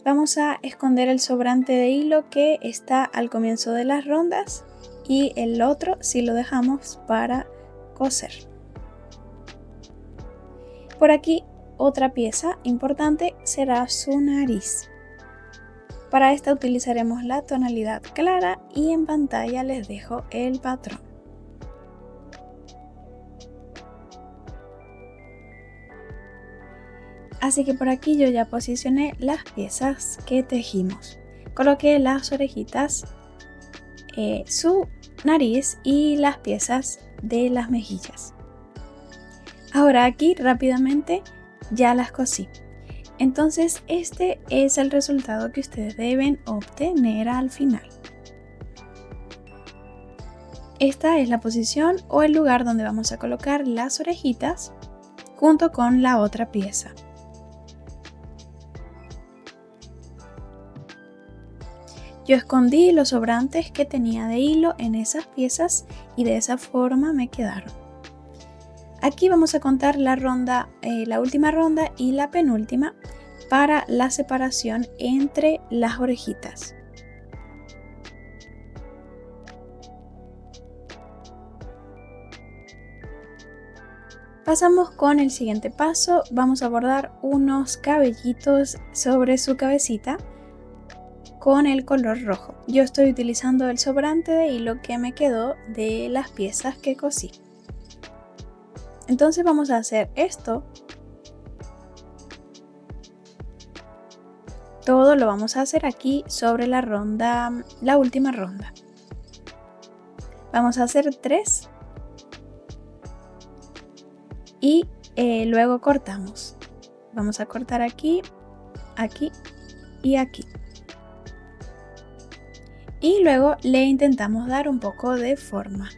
Vamos a esconder el sobrante de hilo que está al comienzo de las rondas y el otro sí lo dejamos para coser. Por aquí otra pieza importante será su nariz. Para esta utilizaremos la tonalidad clara y en pantalla les dejo el patrón. Así que por aquí yo ya posicioné las piezas que tejimos. Coloqué las orejitas, su nariz y las piezas de las mejillas. Ahora aquí rápidamente ya las cosí. Entonces este es el resultado que ustedes deben obtener al final. Esta es la posición o el lugar donde vamos a colocar las orejitas junto con la otra pieza. Yo escondí los sobrantes que tenía de hilo en esas piezas y de esa forma me quedaron. Aquí vamos a contar la ronda, la última ronda y la penúltima para la separación entre las orejitas. Pasamos con el siguiente paso, vamos a bordar unos cabellitos sobre su cabecita con el color rojo. Yo estoy utilizando el sobrante de hilo que me quedó de las piezas que cosí. Entonces vamos a hacer esto. Todo lo vamos a hacer aquí sobre la ronda, la última ronda. Vamos a hacer 3 y luego cortamos. Vamos a cortar aquí, aquí y aquí. Y luego le intentamos dar un poco de forma.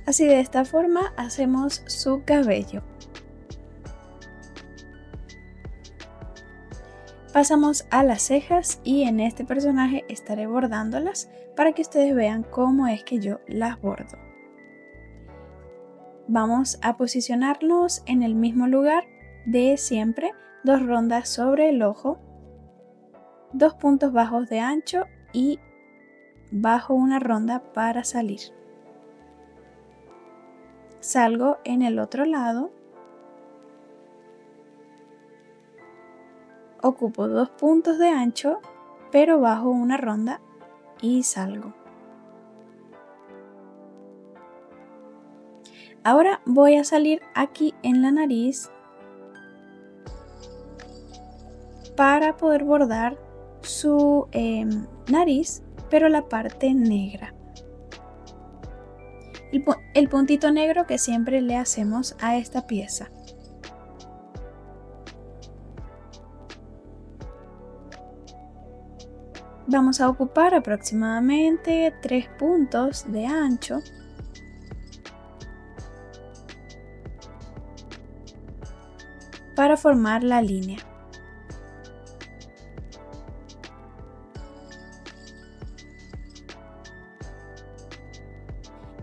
Así de esta forma hacemos su cabello. Pasamos a las cejas y en este personaje estaré bordándolas para que ustedes vean cómo es que yo las bordo. Vamos a posicionarnos en el mismo lugar de siempre, 2 rondas sobre el ojo, 2 puntos bajos de ancho y bajo una ronda para salir. Salgo en el otro lado, ocupo 2 puntos de ancho, pero bajo una ronda y salgo. Ahora voy a salir aquí en la nariz para poder bordar su nariz, pero la parte negra. El puntito negro que siempre le hacemos a esta pieza. Vamos a ocupar aproximadamente 3 puntos de ancho. Para formar la línea.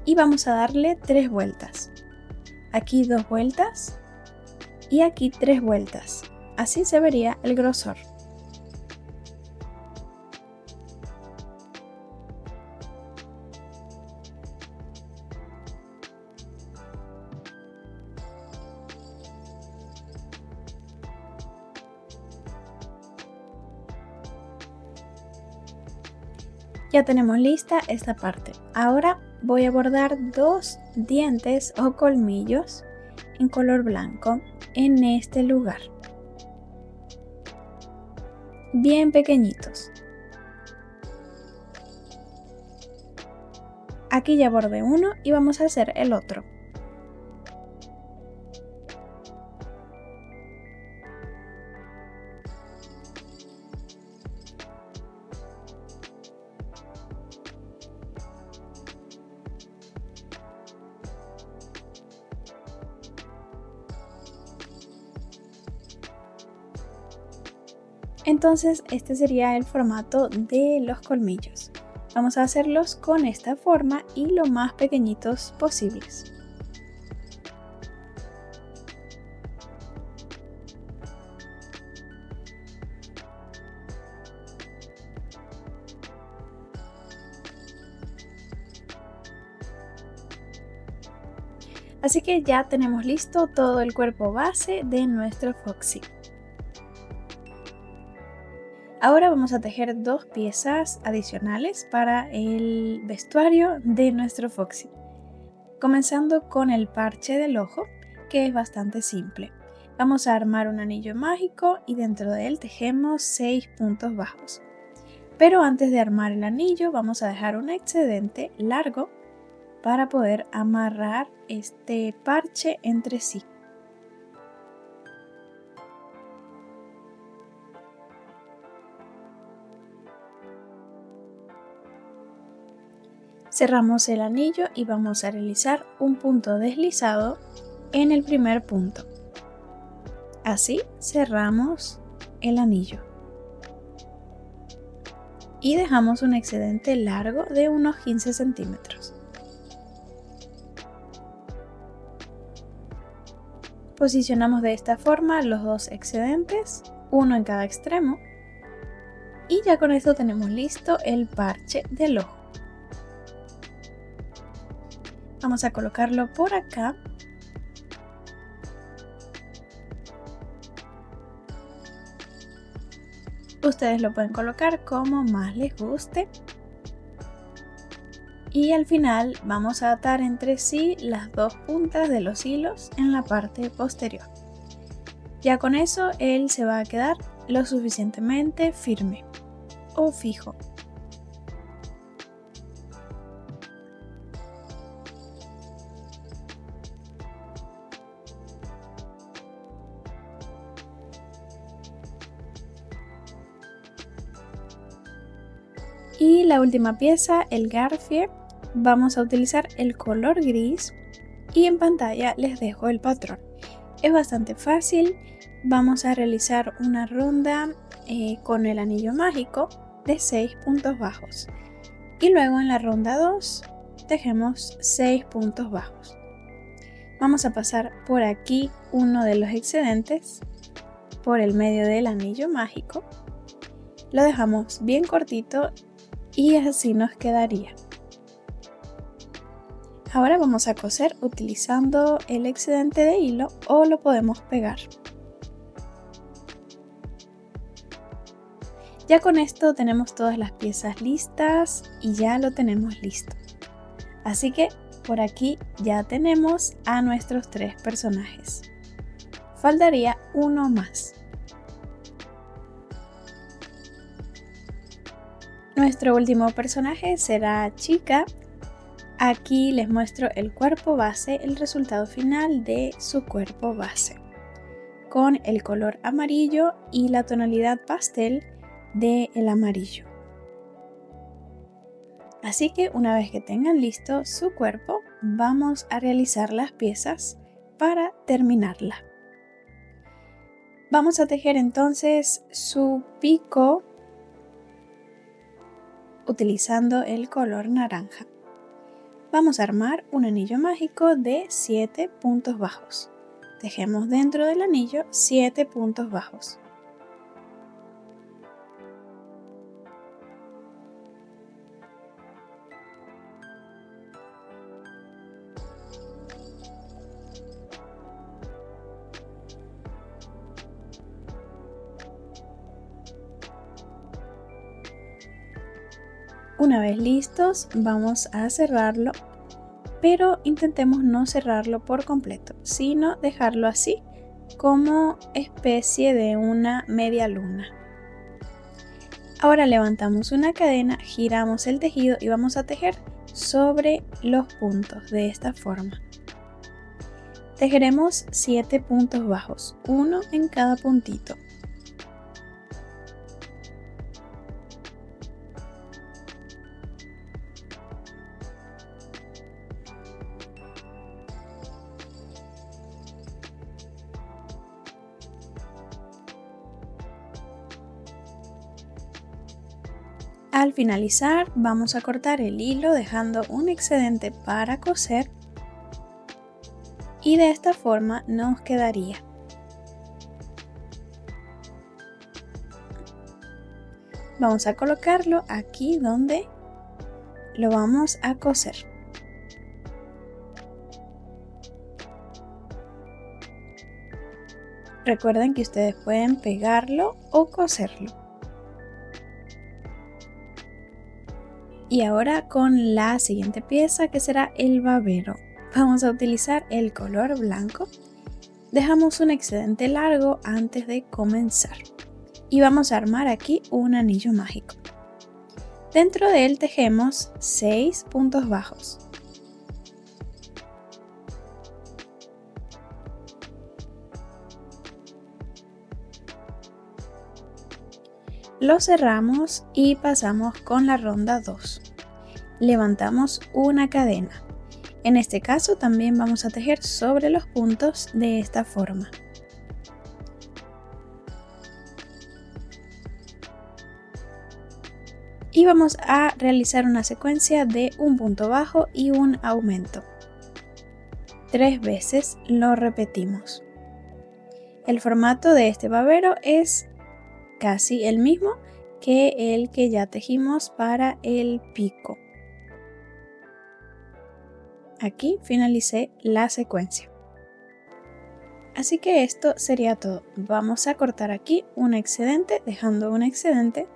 Y vamos a darle 3 vueltas. Aquí 2 vueltas y aquí 3 vueltas. Así se vería el grosor. Ya tenemos lista esta parte. Ahora voy a bordar 2 dientes o colmillos en color blanco en este lugar. Bien pequeñitos. Aquí ya bordé uno y vamos a hacer el otro. Entonces este sería el formato de los colmillos. Vamos a hacerlos con esta forma y lo más pequeñitos posibles. Así que ya tenemos listo todo el cuerpo base de nuestro Foxy. Ahora vamos a tejer dos piezas adicionales para el vestuario de nuestro Foxy. Comenzando con el parche del ojo, que es bastante simple. Vamos a armar un anillo mágico y dentro de él tejemos 6 puntos bajos. Pero antes de armar el anillo vamos a dejar un excedente largo para poder amarrar este parche entre sí. Cerramos el anillo y vamos a realizar un punto deslizado en el primer punto. Así cerramos el anillo. Y dejamos un excedente largo de unos 15 centímetros. Posicionamos de esta forma los dos excedentes, uno en cada extremo. Y ya con esto tenemos listo el parche del ojo. Vamos a colocarlo por acá. Ustedes lo pueden colocar como más les guste. Y al final vamos a atar entre sí las dos puntas de los hilos en la parte posterior. Ya con eso él se va a quedar lo suficientemente firme o fijo. Y la última pieza, el garfio, vamos a utilizar el color gris y en pantalla les dejo el patrón. Es bastante fácil, vamos a realizar una ronda con el anillo mágico de 6 puntos bajos y luego en la ronda 2 tejemos 6 puntos bajos. Vamos a pasar por aquí uno de los excedentes por el medio del anillo mágico, lo dejamos bien cortito y así nos quedaría. Ahora vamos a coser utilizando el excedente de hilo o lo podemos pegar. Ya con esto tenemos todas las piezas listas y ya lo tenemos listo. Así que por aquí ya tenemos a nuestros 3 personajes. Faltaría uno más. Nuestro último personaje será Chica. Aquí les muestro el cuerpo base, el resultado final de su cuerpo base, con el color amarillo y la tonalidad pastel del amarillo. Así que una vez que tengan listo su cuerpo, vamos a realizar las piezas para terminarla. Vamos a tejer entonces su pico utilizando el color naranja. Vamos a armar un anillo mágico de 7 puntos bajos. Tejemos dentro del anillo 7 puntos bajos. Una vez listos, vamos a cerrarlo, pero intentemos no cerrarlo por completo, sino dejarlo así como especie de una media luna. Ahora levantamos una cadena, giramos el tejido y vamos a tejer sobre los puntos de esta forma. Tejeremos 7 puntos bajos, uno en cada puntito. Al finalizar vamos a cortar el hilo dejando un excedente para coser y de esta forma nos quedaría. Vamos a colocarlo aquí donde lo vamos a coser. Recuerden que ustedes pueden pegarlo o coserlo. Y ahora con la siguiente pieza, que será el babero. Vamos a utilizar el color blanco. Dejamos un excedente largo antes de comenzar. Y vamos a armar aquí un anillo mágico. Dentro de él tejemos 6 puntos bajos. Lo cerramos y pasamos con la ronda 2. Levantamos una cadena. En este caso también vamos a tejer sobre los puntos de esta forma. Y vamos a realizar una secuencia de un punto bajo y un aumento. 3 veces lo repetimos. El formato de este babero es casi el mismo que el que ya tejimos para el pico. Aquí finalicé la secuencia. Así que esto sería todo. Vamos a cortar aquí un excedente, dejando un excedente.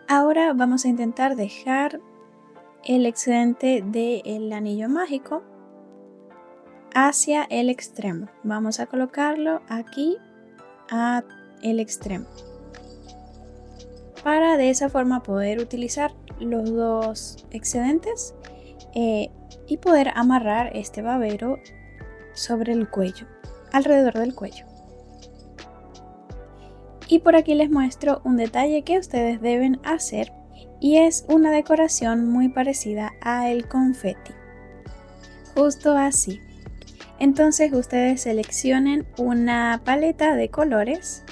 Ahora vamos a intentar dejar el excedente del anillo mágico hacia el extremo. Vamos a colocarlo aquí a el extremo para de esa forma poder utilizar los dos excedentes y poder amarrar este babero sobre el cuello, alrededor del cuello. Y por aquí les muestro un detalle que ustedes deben hacer y es una decoración muy parecida a el confeti, justo así. Entonces ustedes seleccionen una paleta de colores,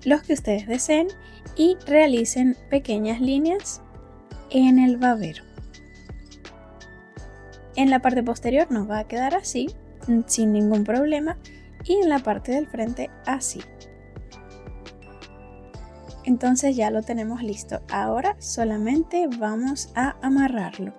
los que ustedes deseen, y realicen pequeñas líneas en el babero. En la parte posterior nos va a quedar así, sin ningún problema, y en la parte del frente así. Entonces ya lo tenemos listo. Ahora solamente vamos a amarrarlo.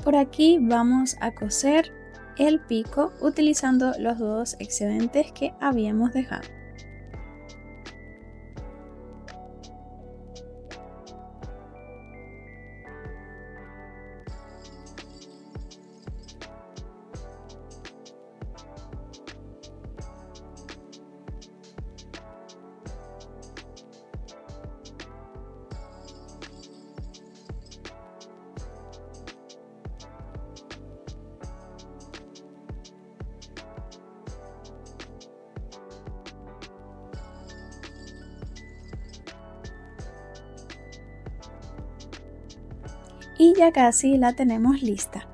Por aquí vamos a coser el pico utilizando los dos excedentes que habíamos dejado. Y ya casi la tenemos lista.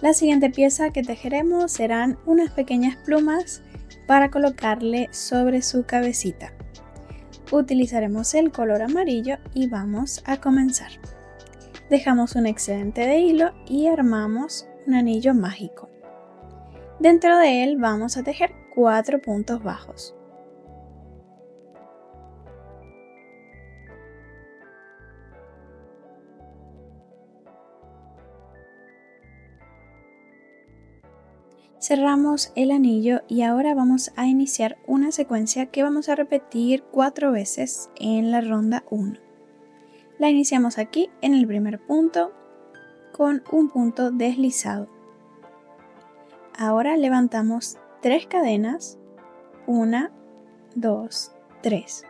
La siguiente pieza que tejeremos serán unas pequeñas plumas para colocarle sobre su cabecita. Utilizaremos el color amarillo y vamos a comenzar. Dejamos un excedente de hilo y armamos un anillo mágico. Dentro de él vamos a tejer 4 puntos bajos. Cerramos el anillo y ahora vamos a iniciar una secuencia que vamos a repetir 4 veces en la ronda 1. La iniciamos aquí en el primer punto con un punto deslizado. Ahora levantamos 3 cadenas, 1, 2, 3.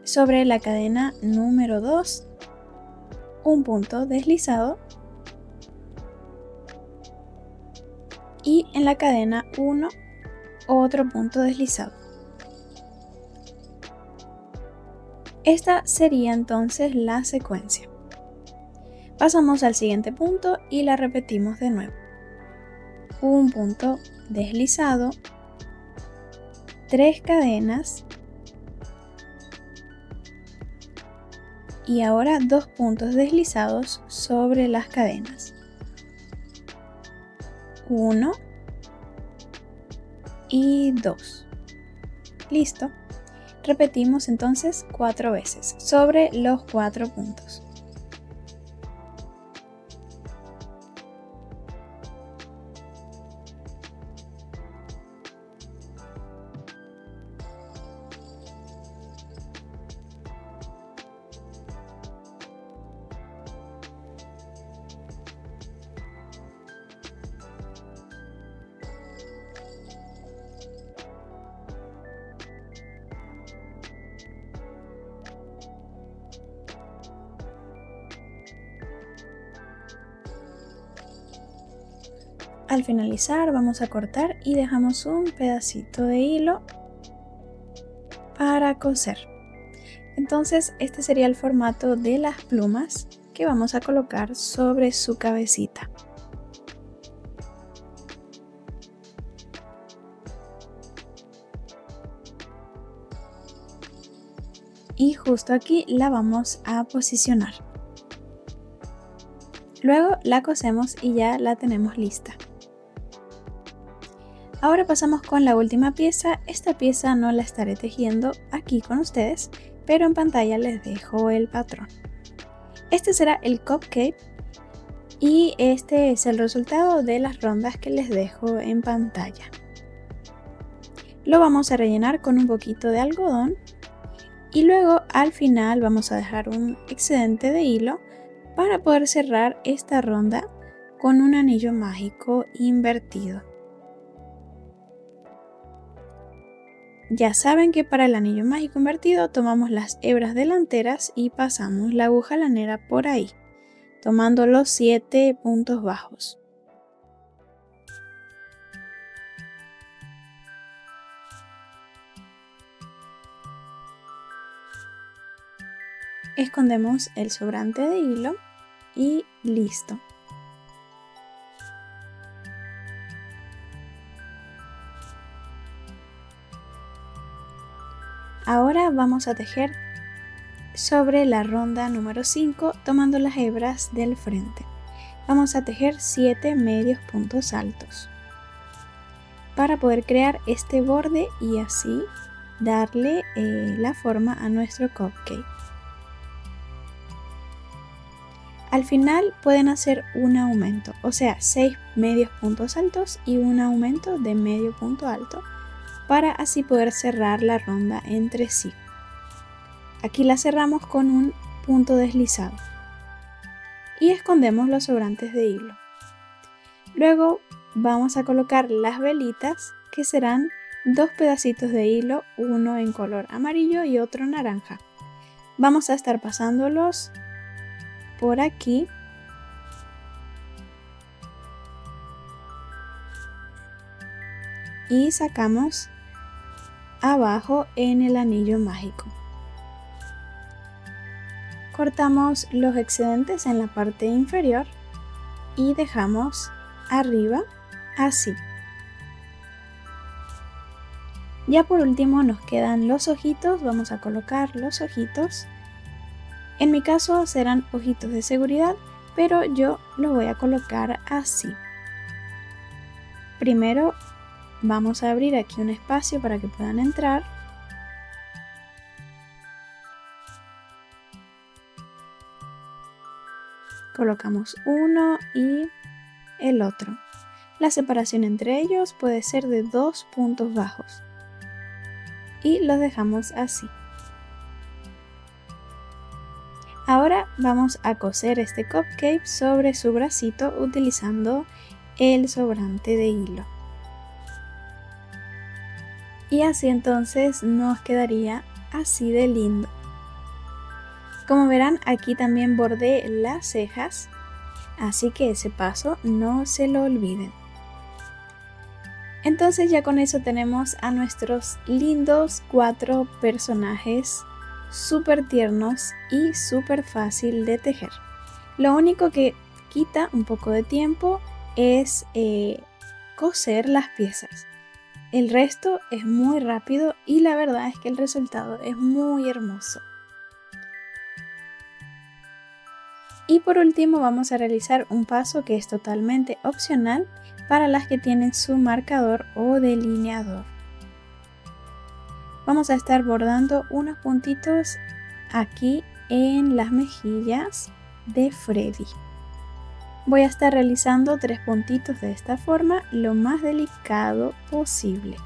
Sobre la cadena número 2, un punto deslizado. Y en la cadena 1, otro punto deslizado. Esta sería entonces la secuencia. Pasamos al siguiente punto y la repetimos de nuevo. Un punto deslizado, 3 cadenas y ahora 2 puntos deslizados sobre las cadenas. 1 y 2. Listo. Repetimos entonces 4 veces sobre los 4 puntos. Al finalizar vamos a cortar y dejamos un pedacito de hilo para coser. Entonces este sería el formato de las plumas que vamos a colocar sobre su cabecita. Y justo aquí la vamos a posicionar. Luego la cosemos y ya la tenemos lista. Ahora pasamos con la última pieza. Esta pieza no la estaré tejiendo aquí con ustedes, pero en pantalla les dejo el patrón. Este será el cupcake y este es el resultado de las rondas que les dejo en pantalla. Lo vamos a rellenar con un poquito de algodón y luego al final vamos a dejar un excedente de hilo para poder cerrar esta ronda con un anillo mágico invertido. Ya saben que para el anillo mágico invertido tomamos las hebras delanteras y pasamos la aguja lanera por ahí, tomando los 7 puntos bajos. Escondemos el sobrante de hilo y listo. Ahora vamos a tejer sobre la ronda número 5 tomando las hebras del frente. Vamos a tejer 7 medios puntos altos para poder crear este borde y así darle la forma a nuestro cupcake. Al final pueden hacer un aumento, o sea 6 medios puntos altos y un aumento de medio punto alto, para así poder cerrar la ronda entre sí. Aquí la cerramos con un punto deslizado y escondemos los sobrantes de hilo. Luego vamos a colocar las velitas, que serán 2 pedacitos de hilo, uno en color amarillo y otro naranja. Vamos a estar pasándolos por aquí y sacamos abajo en el anillo mágico. Cortamos los excedentes en la parte inferior y dejamos arriba así. Ya por último nos quedan los ojitos. Vamos a colocar los ojitos. En mi caso serán ojitos de seguridad, pero yo los voy a colocar así. Primero vamos a abrir aquí un espacio para que puedan entrar. Colocamos uno y el otro. La separación entre ellos puede ser de 2 puntos bajos. Y los dejamos así. Ahora vamos a coser este cupcake sobre su bracito utilizando el sobrante de hilo. Y así entonces nos quedaría así de lindo. Como verán, aquí también bordé las cejas, así que ese paso no se lo olviden. Entonces ya con eso tenemos a nuestros lindos 4 personajes súper tiernos y súper fácil de tejer. Lo único que quita un poco de tiempo es coser las piezas. El resto es muy rápido y la verdad es que el resultado es muy hermoso. Y por último vamos a realizar un paso que es totalmente opcional para las que tienen su marcador o delineador. Vamos a estar bordando unos puntitos aquí en las mejillas de Freddy. Voy a estar realizando 3 puntitos de esta forma, lo más delicado posible.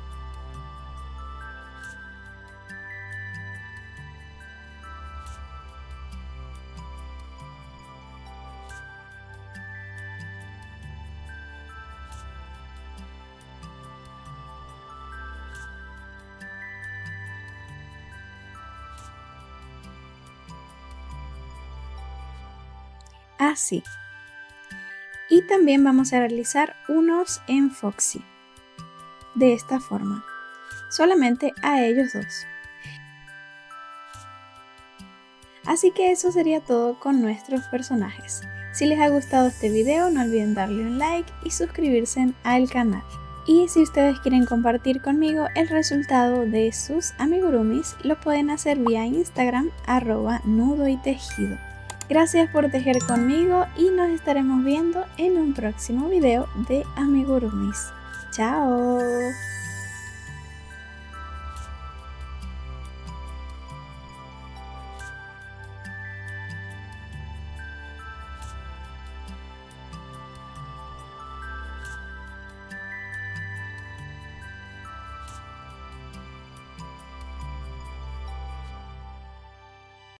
Así. Y también vamos a realizar unos en Foxy. De esta forma. Solamente a ellos dos. Así que eso sería todo con nuestros personajes. Si les ha gustado este video no olviden darle un like y suscribirse al canal. Y si ustedes quieren compartir conmigo el resultado de sus amigurumis, lo pueden hacer vía Instagram @nudoytejido. Gracias por tejer conmigo y nos estaremos viendo en un próximo video de amigurumis. ¡Chao!